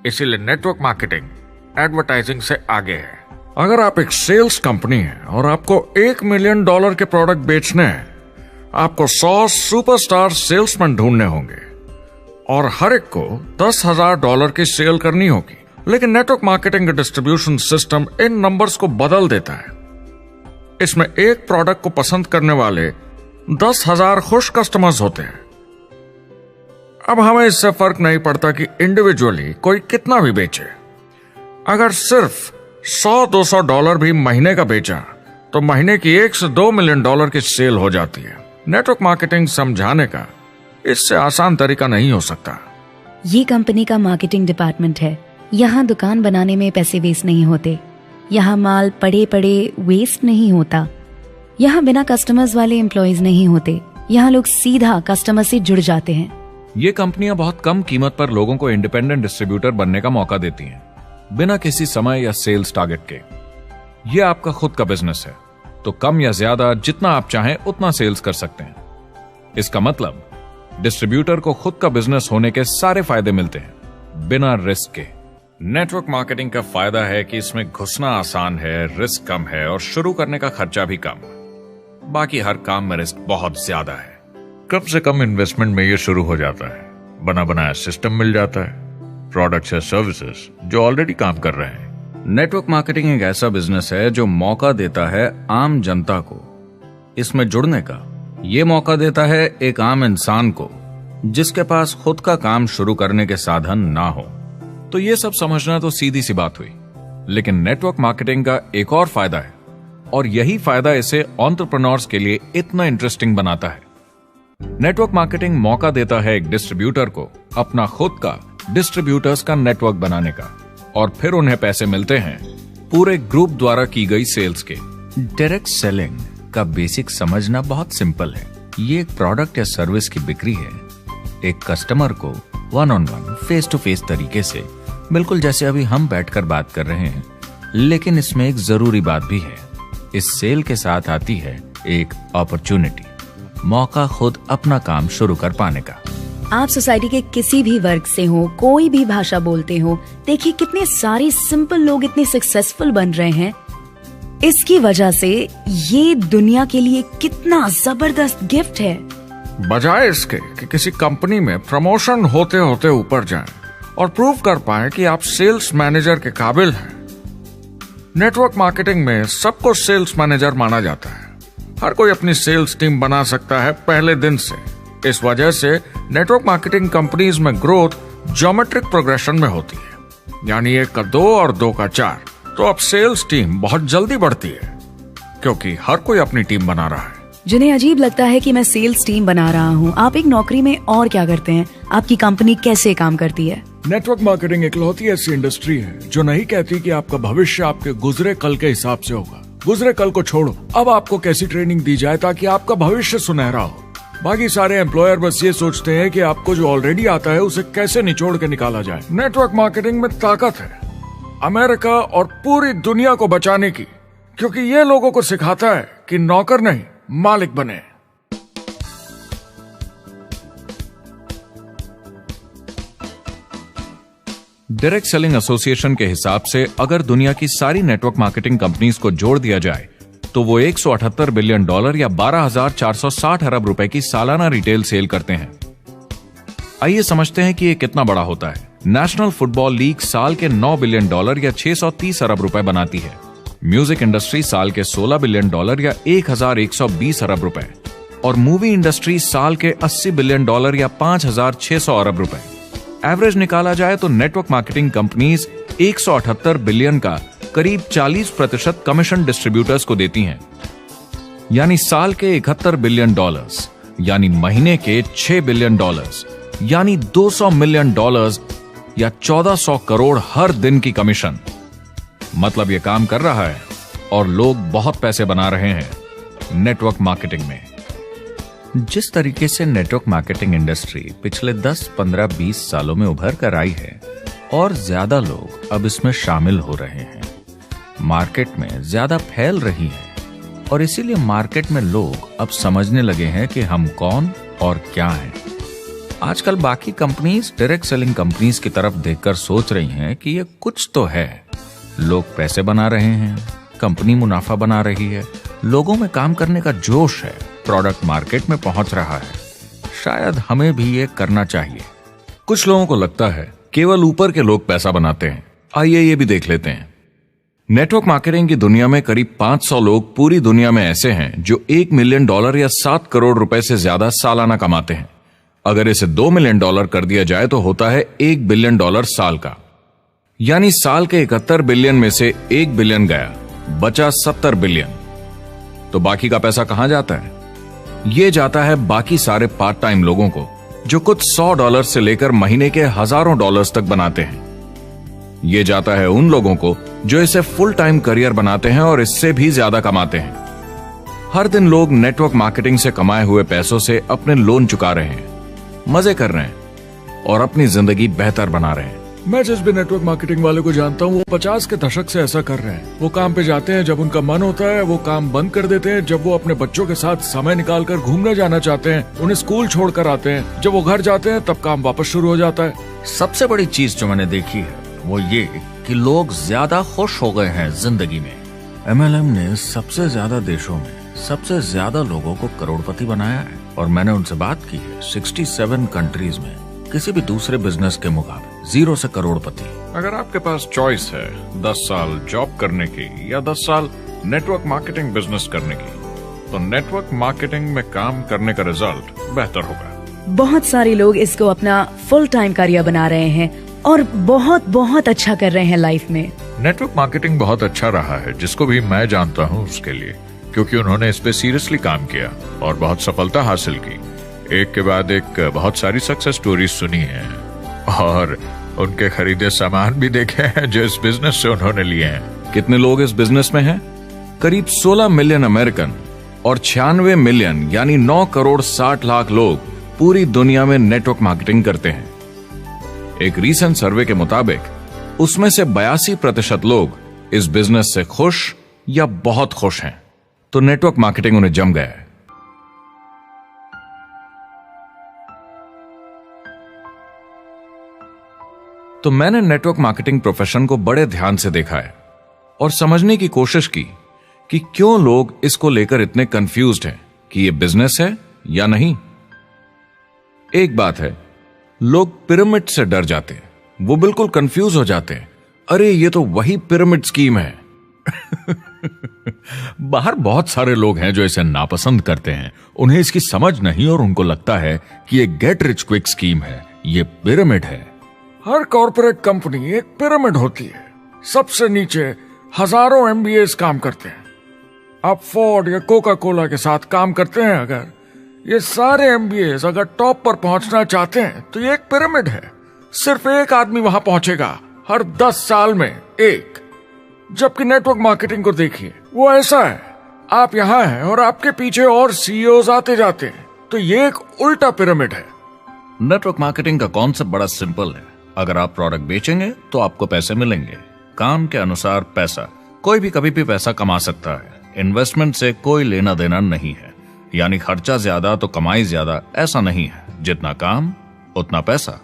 इसीलिए नेटवर्क मार्केटिंग एडवर्टाइजिंग से आगे है। अगर आप एक सेल्स कंपनी है और आपको $1 मिलियन के प्रोडक्ट बेचने हैं, आपको 100 सुपरस्टार सेल्समैन ढूंढने होंगे और हर एक को $10,000 की सेल करनी होगी। लेकिन नेटवर्क मार्केटिंग का डिस्ट्रीब्यूशन सिस्टम इन नंबर्स को बदल देता है। इसमें एक प्रोडक्ट को पसंद करने वाले 10,000 खुश कस्टमर्स होते हैं। अब हमें इससे फर्क नहीं पड़ता कि इंडिविजुअली कोई कितना भी बेचे। अगर सिर्फ $100-200 भी महीने का बेचा तो महीने की $1 से $2 मिलियन की सेल हो जाती है। नेटवर्क मार्केटिंग समझाने का इससे आसान तरीका नहीं हो सकता। ये कंपनी का मार्केटिंग डिपार्टमेंट है। यहाँ दुकान बनाने में पैसे वेस्ट नहीं होते, यहाँ माल पड़े पड़े वेस्ट नहीं होता, यहाँ बिना कस्टमर्स वाले एम्प्लॉयज नहीं होते, यहाँ लोग सीधा कस्टमर से जुड़ जाते हैं। ये कंपनियां बहुत कम कीमत पर लोगों को इंडिपेंडेंट डिस्ट्रीब्यूटर बनने का मौका देती हैं, बिना किसी समय या सेल्स टारगेट के। ये आपका खुद का बिजनेस है, तो कम या ज्यादा जितना आप चाहें उतना सेल्स कर सकते हैं। इसका मतलब डिस्ट्रीब्यूटर को खुद का बिजनेस होने के सारे फायदे मिलते हैं, बिना रिस्क के। नेटवर्क मार्केटिंग का फायदा है कि इसमें घुसना आसान है, रिस्क कम है और शुरू करने का खर्चा भी कम। बाकी हर काम में रिस्क बहुत ज्यादा है। कम से कम इन्वेस्टमेंट में ये शुरू हो जाता है, बना बनाया सिस्टम मिल जाता है, प्रोडक्ट्स या सर्विसेज जो ऑलरेडी काम कर रहे हैं। नेटवर्क मार्केटिंग एक ऐसा बिजनेस है जो मौका देता है आम जनता को इसमें जुड़ने का। ये मौका देता है एक आम इंसान को जिसके पास खुद का काम शुरू करने के साधन ना हो। तो ये सब समझना तो सीधी सी बात हुई, लेकिन नेटवर्क मार्केटिंग का एक और फायदा है और यही फायदा इसे एंटरप्रेन्योर्स के लिए इतना इंटरेस्टिंग बनाता है। नेटवर्क मार्केटिंग मौका देता है एक डिस्ट्रीब्यूटर को अपना खुद का डिस्ट्रीब्यूटर्स का नेटवर्क बनाने का, और फिर उन्हें पैसे मिलते हैं पूरे ग्रुप द्वारा की गई सेल्स के। डायरेक्ट सेलिंग का बेसिक समझना बहुत सिंपल है। ये एक प्रोडक्ट या सर्विस की बिक्री है एक कस्टमर को वन-ऑन-वन, फेस टू फेस तरीके से, बिल्कुल जैसे अभी हम बैठकर बात कर रहे हैं। लेकिन इसमें एक जरूरी बात भी है, इस सेल के साथ आती है एक अपॉर्चुनिटी, मौका खुद अपना काम शुरू कर पाने का। आप सोसाइटी के किसी भी वर्ग से हो, कोई भी भाषा बोलते हो, देखिए कितने सारे सिंपल लोग इतने सक्सेसफुल बन रहे हैं इसकी वजह से ये दुनिया के लिए कितना जबरदस्त गिफ्ट है। बजाय इसके कि किसी कंपनी में प्रमोशन होते होते ऊपर जाएं और प्रूव कर पाएं कि आप सेल्स मैनेजर के काबिल हैं, नेटवर्क मार्केटिंग में सबको सेल्स मैनेजर माना जाता है। हर कोई अपनी सेल्स टीम बना सकता है पहले दिन से। इस वजह से नेटवर्क मार्केटिंग कंपनीज में ग्रोथ ज्योमेट्रिक प्रोग्रेशन में होती है, यानी 1 का 2 और 2 का 4। तो अब सेल्स टीम बहुत जल्दी बढ़ती है क्योंकि हर कोई अपनी टीम बना रहा है। जिन्हें अजीब लगता है कि मैं सेल्स टीम बना रहा हूँ, आप एक नौकरी में और क्या करते हैं? आपकी कंपनी कैसे काम करती है? नेटवर्क मार्केटिंग इकलौती ऐसी इंडस्ट्री है जो नहीं कहती कि आपका भविष्य आपके गुजरे कल के हिसाब से होगा। गुजरे कल को छोड़ो, अब आपको कैसी ट्रेनिंग दी जाए ताकि आपका भविष्य सुनहरा हो। बाकी सारे एम्प्लॉयर बस ये सोचते हैं कि आपको जो ऑलरेडी आता है उसे कैसे निचोड़ के निकाला जाए। नेटवर्क मार्केटिंग में ताकत है अमेरिका और पूरी दुनिया को बचाने की, क्योंकि ये लोगों को सिखाता है कि नौकर नहीं मालिक बने। डायरेक्ट सेलिंग एसोसिएशन के हिसाब से अगर दुनिया की सारी नेटवर्क मार्केटिंग कंपनीज को जोड़ दिया जाए तो वो $178 बिलियन या 12,460 अरब रुपए की सालाना रिटेल सेल करते हैं। आइए समझते हैं कि ये कितना बड़ा होता है। नेशनल फुटबॉल लीग साल के $9 बिलियन या 630 अरब रुपए बनाती है। म्यूजिक इंडस्ट्री साल के $16 बिलियन या 1,120 अरब रुपए, और मूवी इंडस्ट्री साल के $80 बिलियन या 5,600 अरब रुपए। एवरेज निकाला जाए तो नेटवर्क मार्केटिंग कंपनीज 178 बिलियन का करीब 40% कमीशन डिस्ट्रीब्यूटर्स को देती हैं, यानी साल के $71 बिलियन, यानी महीने के $6 बिलियन, यानी $200 मिलियन या 1400 करोड़ हर दिन की कमीशन। मतलब ये काम कर रहा है और लोग बहुत पैसे बना रहे हैं नेटवर्क मार्केटिंग में। जिस तरीके से नेटवर्क मार्केटिंग इंडस्ट्री पिछले 10, 15, 20 सालों में उभर कर आई है और ज्यादा लोग अब इसमें शामिल हो रहे हैं, मार्केट में ज्यादा फैल रही है और इसीलिए मार्केट में लोग अब समझने लगे हैं कि हम कौन और क्या हैं। आजकल बाकी कंपनीज डायरेक्ट सेलिंग कंपनीज की तरफ देखकर सोच रही हैं कि ये कुछ तो है। लोग पैसे बना रहे हैं, कंपनी मुनाफा बना रही है, लोगों में काम करने का जोश है, प्रोडक्ट मार्केट में पहुंच रहा है, शायद हमें भी ये करना चाहिए। कुछ लोगों को लगता है केवल ऊपर के लोग पैसा बनाते हैं। आइए ये भी देख लेते हैं। नेटवर्क मार्केटिंग की दुनिया में करीब 500 लोग पूरी दुनिया में ऐसे हैं जो $1 मिलियन या 7 करोड़ रुपए से ज्यादा सालाना कमाते हैं। अगर इसे $2 मिलियन कर दिया जाए तो होता है $1 बिलियन साल का, यानी साल के 71 बिलियन में से 1 बिलियन गया, बचा 70 बिलियन। तो बाकी का पैसा कहां जाता है? ये जाता है बाकी सारे पार्ट टाइम लोगों को जो कुछ $100 से लेकर महीने के हजारों डॉलर्स तक बनाते हैं। ये जाता है उन लोगों को जो इसे फुल टाइम करियर बनाते हैं और इससे भी ज्यादा कमाते हैं। हर दिन लोग नेटवर्क मार्केटिंग से कमाए हुए पैसों से अपने लोन चुका रहे हैं, मजे कर रहे हैं और अपनी जिंदगी बेहतर बना रहे हैं। मैं जिस भी नेटवर्क मार्केटिंग वाले को जानता हूँ वो 50 के दशक से ऐसा कर रहे हैं। वो काम पे जाते हैं जब उनका मन होता है, वो काम बंद कर देते हैं जब वो अपने बच्चों के साथ समय निकालकर घूमने जाना चाहते हैं, उन्हें स्कूल छोड़कर आते हैं, जब वो घर जाते हैं तब काम वापस शुरू हो जाता है। सबसे बड़ी चीज जो मैंने देखी है वो ये कि लोग ज्यादा खुश हो गए हैं जिंदगी में। MLM ने सबसे ज्यादा देशों में सबसे ज्यादा लोगों को करोड़पति बनाया है और मैंने उनसे बात की है 67 कंट्रीज में किसी भी दूसरे बिजनेस के मुकाबले 0 से करोड़पति। अगर आपके पास चॉइस है 10 साल जॉब करने की या 10 साल नेटवर्क मार्केटिंग बिजनेस करने की, तो नेटवर्क मार्केटिंग में काम करने का रिजल्ट बेहतर होगा। बहुत सारे लोग इसको अपना फुल टाइम करियर बना रहे हैं और बहुत बहुत अच्छा कर रहे हैं लाइफ में। नेटवर्क मार्केटिंग बहुत अच्छा रहा है जिसको भी मैं जानता हूँ उसके लिए, क्योंकि उन्होंने इस पे सीरियसली काम किया और बहुत सफलता हासिल की। एक के बाद एक बहुत सारी सक्सेस स्टोरीज सुनी है और उनके खरीदे सामान भी देखे हैं जो इस बिजनेस से उन्होंने लिए हैं। कितने लोग इस बिजनेस में हैं? करीब 16 मिलियन अमेरिकन और 96 मिलियन यानी 9 करोड़ 60 लाख लोग पूरी दुनिया में नेटवर्क मार्केटिंग करते हैं। एक रीसेंट सर्वे के मुताबिक उसमें से 82% लोग इस बिजनेस से खुश या बहुत खुश हैं। तो नेटवर्क मार्केटिंग उन्हें जम गया है। तो मैंने नेटवर्क मार्केटिंग प्रोफेशन को बड़े ध्यान से देखा है और समझने की कोशिश की कि क्यों लोग इसको लेकर इतने कंफ्यूज्ड हैं कि ये बिजनेस है या नहीं। एक बात है, लोग पिरामिड से डर जाते हैं, वो बिल्कुल कंफ्यूज हो जाते हैं, अरे ये तो वही पिरामिड स्कीम है। बाहर बहुत सारे लोग हैं जो इसे नापसंद करते हैं, उन्हें इसकी समझ नहीं और उनको लगता है कि ये गेट रिच क्विक स्कीम है, ये पिरामिड है। हर कॉर्पोरेट कंपनी एक पिरामिड होती है, सबसे नीचे हजारों एमबीएस काम करते हैं। आप फोर्ड या कोका कोला के साथ काम करते हैं, अगर ये सारे एमबीएस अगर टॉप पर पहुंचना चाहते हैं तो ये एक पिरामिड है। सिर्फ एक आदमी वहां पहुंचेगा हर 10 साल में एक। जबकि नेटवर्क मार्केटिंग को देखिए, वो ऐसा है, आप यहां हैं और आपके पीछे और सीईओज आते जाते हैं, तो ये एक उल्टा पिरामिड है। नेटवर्क मार्केटिंग का कॉन्सेप्ट बड़ा सिंपल है। अगर आप प्रोडक्ट बेचेंगे तो आपको पैसे मिलेंगे, काम के अनुसार पैसा। कोई भी कभी भी पैसा कमा सकता है, इन्वेस्टमेंट से कोई लेना देना नहीं है। यानी खर्चा ज्यादा तो कमाई ज्यादा, ऐसा नहीं है, जितना काम उतना पैसा।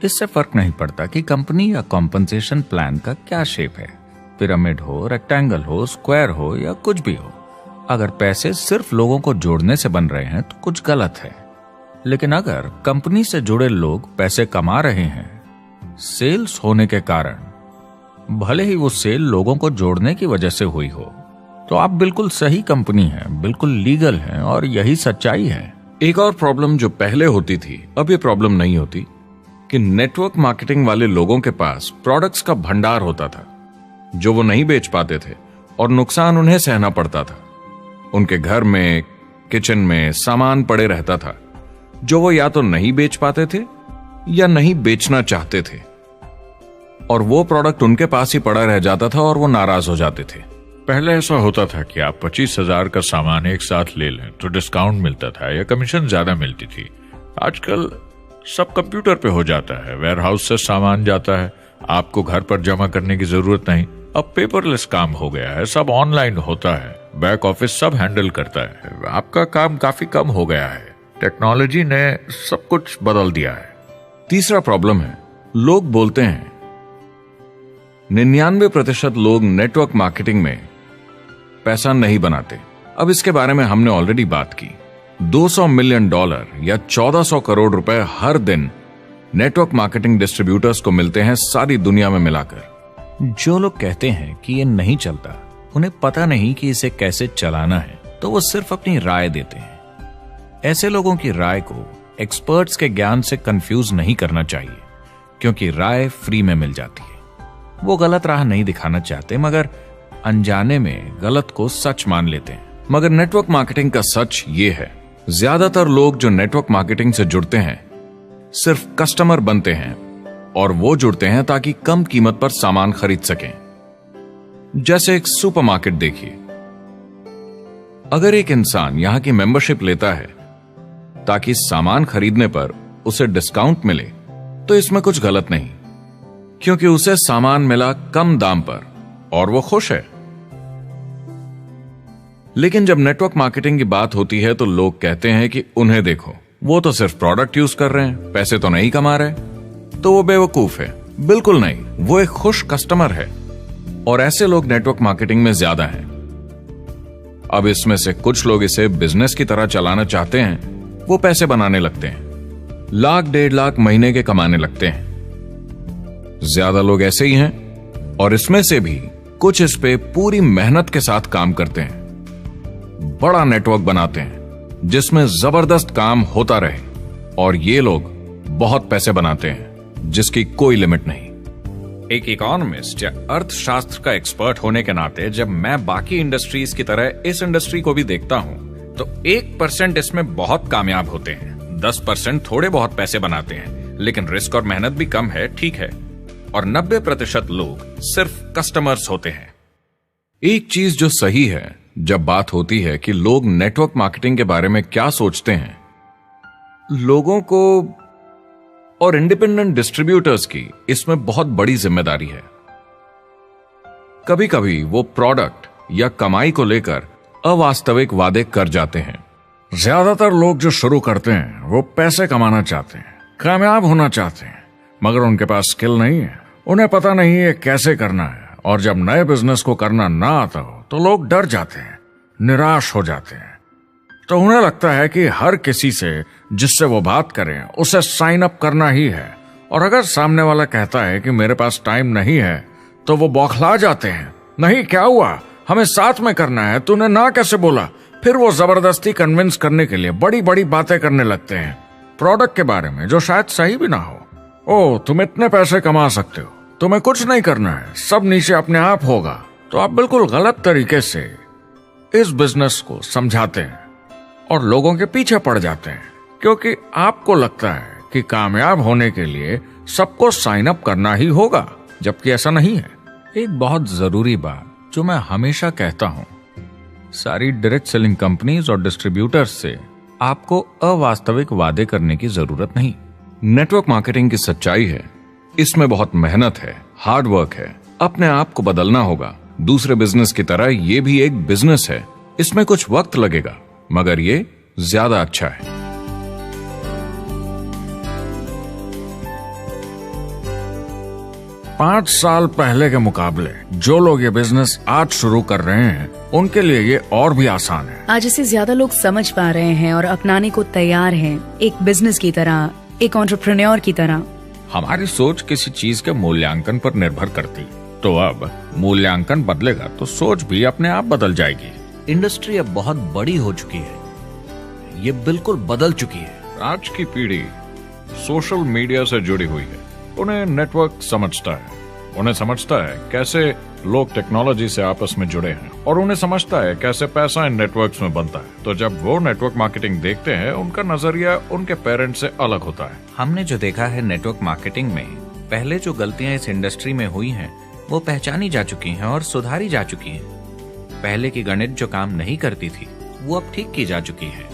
इससे फर्क नहीं पड़ता कि कंपनी या कॉम्पनसेशन प्लान का क्या शेप है, पिरामिड हो, रेक्टेंगल हो, स्क्वायर हो या कुछ भी हो। अगर पैसे सिर्फ लोगों को जोड़ने से बन रहे हैं तो कुछ गलत है। लेकिन अगर कंपनी से जुड़े लोग पैसे कमा रहे हैं सेल्स होने के कारण, भले ही वो सेल लोगों को जोड़ने की वजह से हुई हो, तो आप बिल्कुल सही कंपनी हैं, बिल्कुल लीगल हैं और यही सच्चाई है। एक और प्रॉब्लम जो पहले होती थी, अब ये प्रॉब्लम नहीं होती कि नेटवर्क मार्केटिंग वाले लोगों के पास प्रोडक्ट्स का भंडार होता था जो वो नहीं बेच पाते थे और नुकसान उन्हें सहना पड़ता था। उनके घर में, किचन में सामान पड़े रहता था जो वो या तो नहीं बेच पाते थे या नहीं बेचना चाहते थे, और वो प्रोडक्ट उनके पास ही पड़ा रह जाता था और वो नाराज हो जाते थे। पहले ऐसा होता था कि आप 25,000 का सामान एक साथ ले लें तो डिस्काउंट मिलता था या कमीशन ज्यादा मिलती थी। आजकल सब कंप्यूटर पे हो जाता है, वेयर हाउस से सामान जाता है, आपको घर पर जमा करने की जरूरत नहीं। अब पेपरलेस काम हो गया है, सब ऑनलाइन होता है, बैक ऑफिस सब हैंडल करता है, आपका काम काफी कम हो गया है। टेक्नोलॉजी ने सब कुछ बदल दिया है। तीसरा प्रॉब्लम है, लोग बोलते हैं 99% लोग नेटवर्क मार्केटिंग में पैसा नहीं बनाते। अब इसके बारे में हमने ऑलरेडी बात की। $200 मिलियन या 1400 करोड़ रुपए हर दिन नेटवर्क मार्केटिंग डिस्ट्रीब्यूटर्स को मिलते हैं सारी दुनिया में मिलाकर। जो लोग कहते हैं कि ये नहीं चलता, उन्हें पता नहीं कि इसे कैसे चलाना है, तो वो सिर्फ अपनी राय देते हैं। ऐसे लोगों की राय को एक्सपर्ट्स के ज्ञान से कंफ्यूज नहीं करना चाहिए, क्योंकि राय फ्री में मिल जाती है। वो गलत राह नहीं दिखाना चाहते, मगर अनजाने में गलत को सच मान लेते हैं। मगर नेटवर्क मार्केटिंग का सच ये है, ज्यादातर लोग जो नेटवर्क मार्केटिंग से जुड़ते हैं सिर्फ कस्टमर बनते हैं, और वो जुड़ते हैं ताकि कम कीमत पर सामान खरीद सकें। जैसे एक सुपरमार्केट देखिए, अगर एक इंसान यहां की मेंबरशिप लेता है ताकि सामान खरीदने पर उसे डिस्काउंट मिले, तो इसमें कुछ गलत नहीं, क्योंकि उसे सामान मिला कम दाम पर और वो खुश है। लेकिन जब नेटवर्क मार्केटिंग की बात होती है तो लोग कहते हैं कि उन्हें देखो, वो तो सिर्फ प्रोडक्ट यूज कर रहे हैं, पैसे तो नहीं कमा रहे, तो वो बेवकूफ है। बिल्कुल नहीं, वो एक खुश कस्टमर है, और ऐसे लोग नेटवर्क मार्केटिंग में ज्यादा हैं। अब इसमें से कुछ लोग इसे बिजनेस की तरह चलाना चाहते हैं, वो पैसे बनाने लगते हैं, लाख 1.5 लाख महीने के कमाने लगते हैं। ज्यादा लोग ऐसे ही हैं, और इसमें से भी कुछ इस पे पूरी मेहनत के साथ काम करते हैं, बड़ा नेटवर्क बनाते हैं जिसमें जबरदस्त काम होता रहे, और ये लोग बहुत पैसे बनाते हैं जिसकी कोई लिमिट नहीं। एक इकोनॉमिस्ट या अर्थशास्त्र का एक्सपर्ट होने के नाते जब मैं बाकी इंडस्ट्रीज की तरह इस इंडस्ट्री को भी देखता हूं, तो 1% इसमें बहुत कामयाब होते हैं, 10% थोड़े बहुत पैसे बनाते हैं, लेकिन रिस्क और मेहनत भी कम है, ठीक है, और 90% लोग सिर्फ कस्टमर्स होते हैं। एक चीज जो सही है जब बात होती है कि लोग नेटवर्क मार्केटिंग के बारे में क्या सोचते हैं, लोगों को और इंडिपेंडेंट डिस्ट्रीब्यूटर्स की इसमें बहुत बड़ी जिम्मेदारी है। कभी कभी वो प्रोडक्ट या कमाई को लेकर अवास्तविक वादे कर जाते हैं। ज्यादातर लोग जो शुरू करते हैं वो पैसे कमाना चाहते हैं, कामयाब होना चाहते हैं, मगर उनके पास स्किल नहीं है, उन्हें पता नहीं है कैसे करना है, और जब नए बिजनेस को करना ना आता हो तो लोग डर जाते हैं, निराश हो जाते हैं। तो उन्हें लगता है कि हर किसी से जिससे वो बात करें उसे साइन अप करना ही है, और अगर सामने वाला कहता है कि मेरे पास टाइम नहीं है तो वो बौखला जाते हैं। नहीं, क्या हुआ, हमें साथ में करना है, तूने ना कैसे बोला? फिर वो जबरदस्ती कन्विंस करने के लिए बड़ी बड़ी बातें करने लगते हैं प्रोडक्ट के बारे में जो शायद सही भी ना हो। ओ, तुम इतने पैसे कमा सकते हो, तुम्हें कुछ नहीं करना है, सब नीचे अपने आप होगा। तो आप बिल्कुल गलत तरीके से इस बिजनेस को समझाते हैं और लोगों के पीछे पड़ जाते हैं, क्योंकि आपको लगता है कि कामयाब होने के लिए सबको साइन अप करना ही होगा, जबकि ऐसा नहीं है। एक बहुत जरूरी बात जो मैं हमेशा कहता हूं, सारी डायरेक्ट सेलिंग कंपनीज और डिस्ट्रीब्यूटर्स से आपको अवास्तविक वादे करने की जरूरत नहीं। नेटवर्क मार्केटिंग की सच्चाई है, इसमें बहुत मेहनत है, हार्ड वर्क है, अपने आप को बदलना होगा। दूसरे बिजनेस की तरह ये भी एक बिजनेस है, इसमें कुछ वक्त लगेगा मगर ये ज्यादा अच्छा है। 5 साल पहले के मुकाबले जो लोग ये बिजनेस आज शुरू कर रहे हैं उनके लिए ये और भी आसान है। आज इसे ज्यादा लोग समझ पा रहे हैं और अपनाने को तैयार हैं, एक बिजनेस की तरह, एक एंटरप्रेन्योर की तरह। हमारी सोच किसी चीज के मूल्यांकन पर निर्भर करती, तो अब मूल्यांकन बदलेगा तो सोच भी अपने आप बदल जाएगी। इंडस्ट्री अब बहुत बड़ी हो चुकी है, ये बिल्कुल बदल चुकी है। आज की पीढ़ी सोशल मीडिया से जुड़ी हुई है, उन्हें नेटवर्क समझता है, उन्हें समझता है कैसे लोग टेक्नोलॉजी से आपस में जुड़े हैं, और उन्हें समझता है कैसे पैसा इन नेटवर्क्स में बनता है। तो जब वो नेटवर्क मार्केटिंग देखते हैं, उनका नजरिया उनके पेरेंट्स से अलग होता है। हमने जो देखा है नेटवर्क मार्केटिंग में, पहले जो गलतियां इस इंडस्ट्री में हुई हैं वो पहचानी जा चुकी हैं और सुधारी जा चुकी हैं। पहले की गणित जो काम नहीं करती थी वो अब ठीक की जा चुकी है।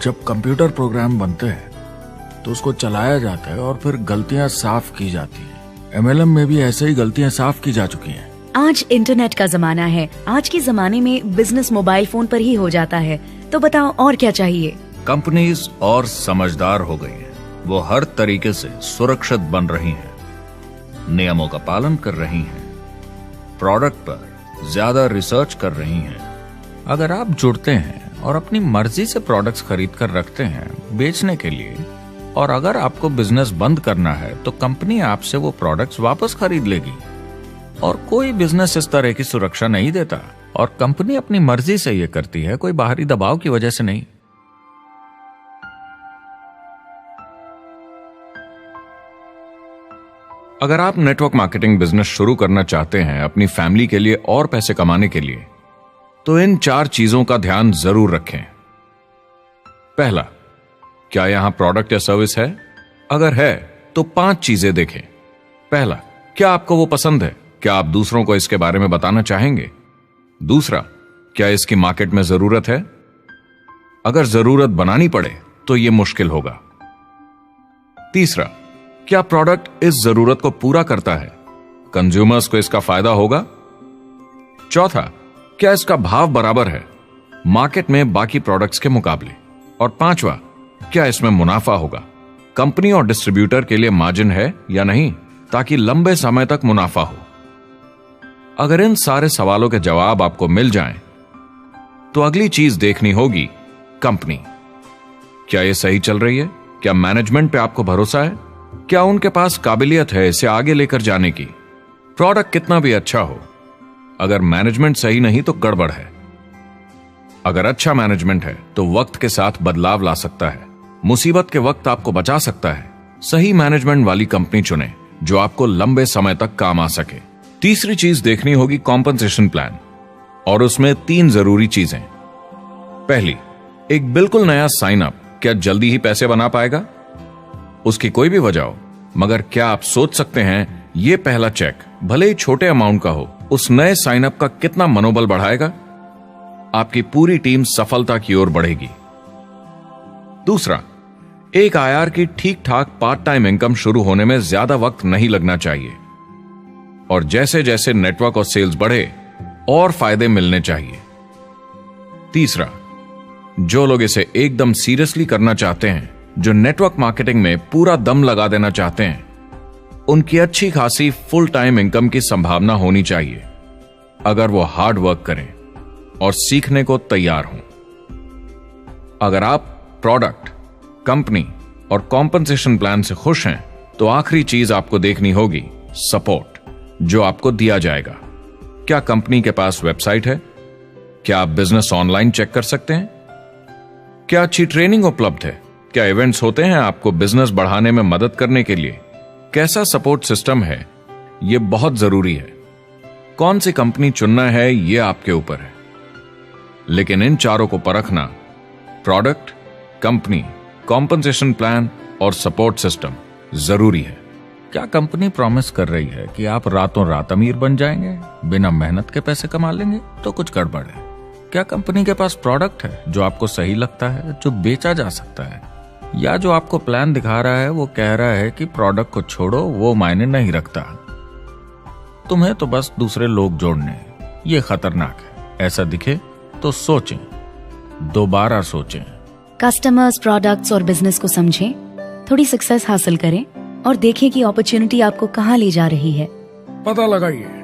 जब कंप्यूटर प्रोग्राम बनते हैं तो उसको चलाया जाता है और फिर गलतियां साफ की जाती हैं। MLM में भी ऐसे ही गलतियां साफ की जा चुकी हैं। आज इंटरनेट का जमाना है, आज के जमाने में बिजनेस मोबाइल फोन पर ही हो जाता है। तो बताओ और क्या चाहिए? कंपनीज और समझदार हो गई हैं, वो हर तरीके से सुरक्षित बन रही हैं, नियमों का पालन कर रही हैं, प्रोडक्ट पर ज्यादा रिसर्च कर रही हैं। अगर आप जुड़ते हैं और अपनी मर्जी से प्रोडक्ट्स खरीद कर रखते हैं बेचने के लिए, और अगर आपको बिजनेस बंद करना है तो कंपनी आपसे वो प्रोडक्ट्स वापस खरीद लेगी। और कोई बिजनेस इस तरह की सुरक्षा नहीं देता, और कंपनी अपनी मर्जी से ये करती है, कोई बाहरी दबाव की वजह से नहीं। अगर आप नेटवर्क मार्केटिंग बिजनेस शुरू करना चाहते हैं अपनी फैमिली के लिए और पैसे कमाने के लिए, तो इन 4 चीजों का ध्यान जरूर रखें। पहला, क्या यहां प्रोडक्ट या सर्विस है? अगर है तो 5 चीजें देखें। पहला, क्या आपको वो पसंद है? क्या आप दूसरों को इसके बारे में बताना चाहेंगे? दूसरा, क्या इसकी मार्केट में जरूरत है? अगर जरूरत बनानी पड़े तो यह मुश्किल होगा। तीसरा, क्या प्रोडक्ट इस जरूरत को पूरा करता है? कंज्यूमर्स को इसका फायदा होगा? चौथा, क्या इसका भाव बराबर है मार्केट में बाकी प्रोडक्ट्स के मुकाबले? और पांचवा, क्या इसमें मुनाफा होगा? कंपनी और डिस्ट्रीब्यूटर के लिए मार्जिन है या नहीं, ताकि लंबे समय तक मुनाफा हो। अगर इन सारे सवालों के जवाब आपको मिल जाएं, तो अगली चीज देखनी होगी कंपनी। क्या यह सही चल रही है? क्या मैनेजमेंट पे आपको भरोसा है? क्या उनके पास काबिलियत है इसे आगे लेकर जाने की? प्रोडक्ट कितना भी अच्छा हो, अगर मैनेजमेंट सही नहीं तो गड़बड़ है। अगर अच्छा मैनेजमेंट है तो वक्त के साथ बदलाव ला सकता है, मुसीबत के वक्त आपको बचा सकता है। सही मैनेजमेंट वाली कंपनी चुनें जो आपको लंबे समय तक काम आ सके। तीसरी चीज देखनी होगी कॉम्पनसेशन प्लान, और उसमें 3 जरूरी चीजें। पहली, एक बिल्कुल नया साइन अप क्या जल्दी ही पैसे बना पाएगा? उसकी कोई भी वजह हो, मगर क्या आप सोच सकते हैं यह पहला चेक, भले ही छोटे अमाउंट का हो, उस नए साइन अप का कितना मनोबल बढ़ाएगा? आपकी पूरी टीम सफलता की ओर बढ़ेगी। दूसरा, एक IR की ठीक ठाक पार्ट टाइम इनकम शुरू होने में ज्यादा वक्त नहीं लगना चाहिए, और जैसे जैसे नेटवर्क और सेल्स बढ़े और फायदे मिलने चाहिए। तीसरा, जो लोग इसे एकदम सीरियसली करना चाहते हैं, जो नेटवर्क मार्केटिंग में पूरा दम लगा देना चाहते हैं, उनकी अच्छी खासी फुल टाइम इनकम की संभावना होनी चाहिए, अगर वो हार्ड वर्क करें। और सीखने को तैयार हूं। अगर आप प्रोडक्ट, कंपनी और कॉम्पनसेशन प्लान से खुश हैं तो आखिरी चीज आपको देखनी होगी सपोर्ट, जो आपको दिया जाएगा। क्या कंपनी के पास वेबसाइट है? क्या आप बिजनेस ऑनलाइन चेक कर सकते हैं? क्या अच्छी ट्रेनिंग उपलब्ध है? क्या इवेंट्स होते हैं आपको बिजनेस बढ़ाने में मदद करने के लिए? कैसा सपोर्ट सिस्टम है? यह बहुत जरूरी है। कौन सी कंपनी चुनना है यह आपके ऊपर है, लेकिन इन चारों को परखना, प्रोडक्ट, कंपनी, कॉम्पनसेशन प्लान और सपोर्ट सिस्टम, जरूरी है। क्या कंपनी प्रॉमिस कर रही है कि आप रातों रात अमीर बन जाएंगे, बिना मेहनत के पैसे कमा लेंगे? तो कुछ गड़बड़ है। क्या कंपनी के पास प्रोडक्ट है जो आपको सही लगता है, जो बेचा जा सकता है? या जो आपको प्लान दिखा रहा है वो कह रहा है कि प्रोडक्ट को छोड़ो, वो मायने नहीं रखता, तुम्हें तो बस दूसरे लोग जोड़ने हैं? ये खतरनाक है। ऐसा दिखे तो सोचें, दोबारा सोचें। कस्टमर्स, प्रोडक्ट्स और बिजनेस को समझें, थोड़ी सक्सेस हासिल करें और देखें कि अपॉर्चुनिटी आपको कहां ले जा रही है। पता लगाइए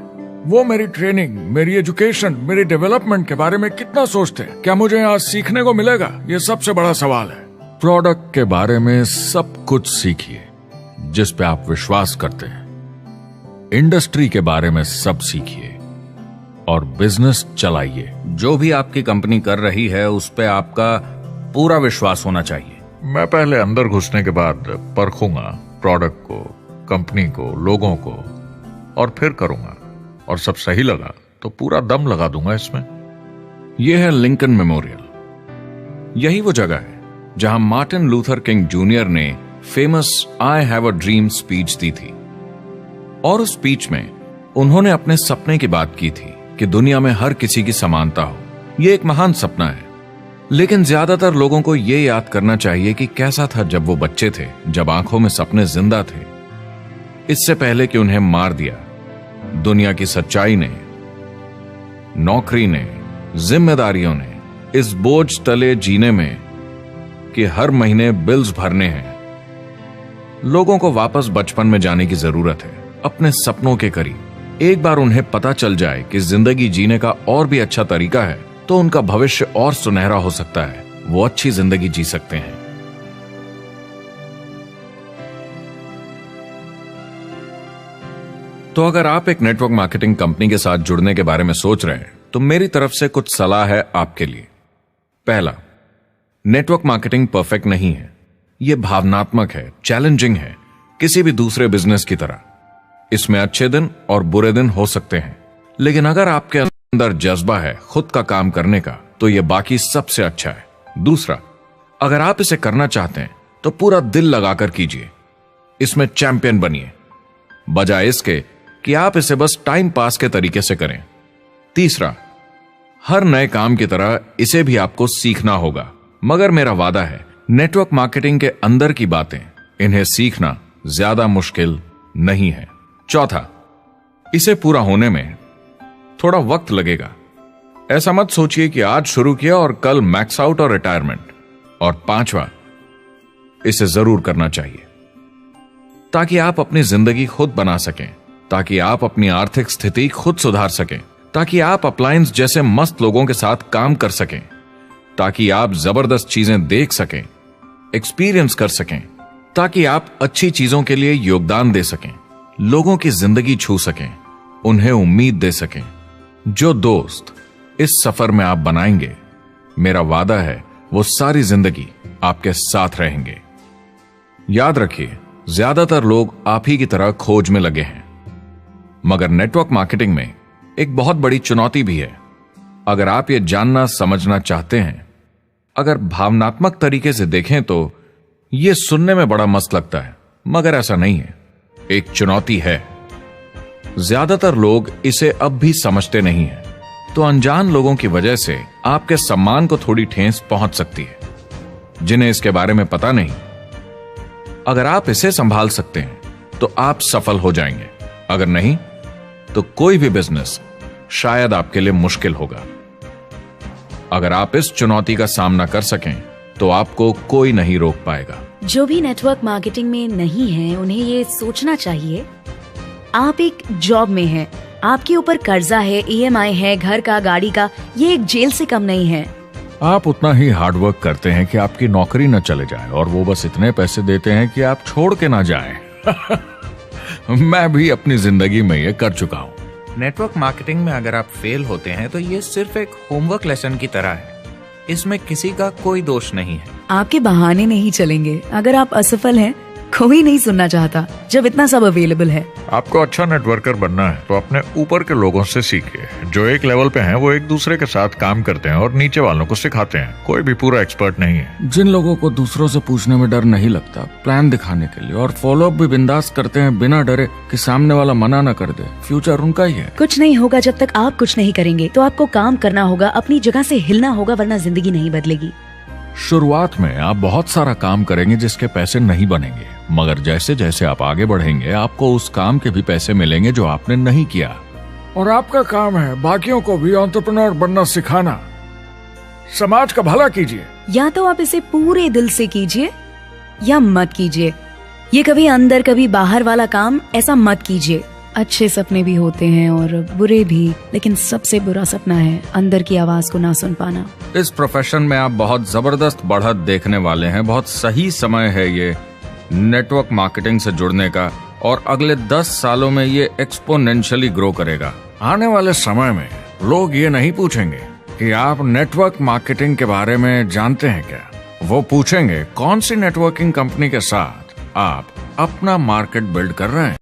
वो मेरी ट्रेनिंग, मेरी एजुकेशन, मेरी डेवलपमेंट के बारे में कितना सोचते हैं। क्या मुझे यहाँ सीखने को मिलेगा? ये सबसे बड़ा सवाल है। प्रोडक्ट के बारे में सब कुछ सीखिए जिस पे आप विश्वास करते हैं। इंडस्ट्री के बारे में सब सीखिए और बिजनेस चलाइए। जो भी आपकी कंपनी कर रही है उस पे आपका पूरा विश्वास होना चाहिए। मैं पहले अंदर घुसने के बाद परखूंगा प्रोडक्ट को, कंपनी को, लोगों को, और फिर करूंगा, और सब सही लगा तो पूरा दम लगा दूंगा इसमें। यह है लिंकन मेमोरियल। यही वो जगह है जहां मार्टिन लूथर किंग जूनियर ने famous I have a dream speech दी थी। और उस स्पीच में उन्होंने अपने सपने की बात की थी कि दुनिया में हर किसी की समानता हो। यह एक महान सपना है, लेकिन ज्यादातर लोगों को यह याद करना चाहिए कि कैसा था जब वो बच्चे थे, जब आंखों में सपने जिंदा थे। इससे पहले कि उन्हें मार दिया दुनिया की सच्चाई ने, नौकरी ने, जिम्मेदारियों ने, इस बोझ तले जीने में कि हर महीने बिल्स भरने हैं। लोगों को वापस बचपन में जाने की जरूरत है, अपने सपनों के करीब। एक बार उन्हें पता चल जाए कि जिंदगी जीने का और भी अच्छा तरीका है तो उनका भविष्य और सुनहरा हो सकता है। वो अच्छी जिंदगी जी सकते हैं। तो अगर आप एक नेटवर्क मार्केटिंग कंपनी के साथ जुड़ने के बारे में सोच रहे हैं तो मेरी तरफ से कुछ सलाह है आपके लिए। पहला, नेटवर्क मार्केटिंग परफेक्ट नहीं है। यह भावनात्मक है, चैलेंजिंग है, किसी भी दूसरे बिजनेस की तरह। इसमें अच्छे दिन और बुरे दिन हो सकते हैं, लेकिन अगर आपके अंदर जज्बा है खुद का काम करने का तो यह बाकी सबसे अच्छा है। दूसरा, अगर आप इसे करना चाहते हैं तो पूरा दिल लगाकर कीजिए। इसमें चैंपियन बनिए, बजाय इसके कि आप इसे बस टाइम पास के तरीके से करें। तीसरा, हर नए काम की तरह इसे भी आपको सीखना होगा, मगर मेरा वादा है नेटवर्क मार्केटिंग के अंदर की बातें, इन्हें सीखना ज्यादा मुश्किल नहीं है। चौथा, इसे पूरा होने में थोड़ा वक्त लगेगा। ऐसा मत सोचिए कि आज शुरू किया और कल मैक्स आउट और रिटायरमेंट। और पांचवा, इसे जरूर करना चाहिए ताकि आप अपनी जिंदगी खुद बना सकें, ताकि आप अपनी आर्थिक स्थिति खुद सुधार सकें, ताकि आप अप्लायंस जैसे मस्त लोगों के साथ काम कर सकें, ताकि आप जबरदस्त चीजें देख सकें, एक्सपीरियंस कर सकें, ताकि आप अच्छी चीजों के लिए योगदान दे सकें, लोगों की जिंदगी छू सकें, उन्हें उम्मीद दे सकें। जो दोस्त इस सफर में आप बनाएंगे, मेरा वादा है वो सारी जिंदगी आपके साथ रहेंगे। याद रखिए, ज्यादातर लोग आप ही की तरह खोज में लगे हैं, मगर नेटवर्क मार्केटिंग में एक बहुत बड़ी चुनौती भी है। अगर आप ये जानना समझना चाहते हैं, अगर भावनात्मक तरीके से देखें तो यह सुनने में बड़ा मस्त लगता है, मगर ऐसा नहीं है। एक चुनौती है। ज्यादातर लोग इसे अब भी समझते नहीं हैं, तो अनजान लोगों की वजह से आपके सम्मान को थोड़ी ठेस पहुंच सकती है, जिन्हें इसके बारे में पता नहीं। अगर आप इसे संभाल सकते हैं तो आप सफल हो जाएंगे, अगर नहीं तो कोई भी बिजनेस शायद आपके लिए मुश्किल होगा। अगर आप इस चुनौती का सामना कर सकें तो आपको कोई नहीं रोक पाएगा। जो भी नेटवर्क मार्केटिंग में नहीं है उन्हें ये सोचना चाहिए, आप एक जॉब में हैं, आपके ऊपर कर्जा है, EMI है, घर का, गाड़ी का, ये एक जेल से कम नहीं है। आप उतना ही हार्डवर्क करते हैं कि आपकी नौकरी न चले जाए, और वो बस इतने पैसे देते हैं कि आप छोड़ के ना जाएं। मैं भी अपनी जिंदगी में ये कर चुका हूँ। नेटवर्क मार्केटिंग में अगर आप फेल होते हैं तो ये सिर्फ एक होमवर्क लेसन की तरह है। इसमें किसी का कोई दोष नहीं है। आपके बहाने नहीं चलेंगे। अगर आप असफल हैं, कोई नहीं सुनना चाहता जब इतना सब अवेलेबल है। आपको अच्छा नेटवर्कर बनना है तो अपने ऊपर के लोगों से सीखिए। जो एक लेवल पे हैं वो एक दूसरे के साथ काम करते हैं और नीचे वालों को सिखाते हैं। कोई भी पूरा एक्सपर्ट नहीं है। जिन लोगों को दूसरों से पूछने में डर नहीं लगता, प्लान दिखाने के लिए और फॉलो अप भी बिंदास करते हैं बिना डरे कि सामने वाला मना न कर दे, फ्यूचर उनका ही है। कुछ नहीं होगा जब तक आप कुछ नहीं करेंगे। तो आपको काम करना होगा, अपनी जगह से हिलना होगा, वरना जिंदगी नहीं बदलेगी। शुरुआत में आप बहुत सारा काम करेंगे जिसके पैसे नहीं बनेंगे, मगर जैसे जैसे आप आगे बढ़ेंगे आपको उस काम के भी पैसे मिलेंगे जो आपने नहीं किया। और आपका काम है बाकियों को भी एंटरप्रेन्योर बनना सिखाना। समाज का भला कीजिए। या तो आप इसे पूरे दिल से कीजिए या मत कीजिए। ये कभी अंदर कभी बाहर वाला काम ऐसा मत कीजिए। अच्छे सपने भी होते हैं और बुरे भी, लेकिन सबसे बुरा सपना है अंदर की आवाज को ना सुन पाना। इस प्रोफेशन में आप बहुत जबरदस्त बढ़त देखने वाले हैं। बहुत सही समय है ये नेटवर्क मार्केटिंग से जुड़ने का, और अगले 10 सालों में ये एक्सपोनेंशियली ग्रो करेगा। आने वाले समय में लोग ये नहीं पूछेंगे कि आप नेटवर्क मार्केटिंग के बारे में जानते हैं क्या। वो पूछेंगे कौन सी नेटवर्किंग कंपनी के साथ आप अपना मार्केट बिल्ड कर रहे हैं।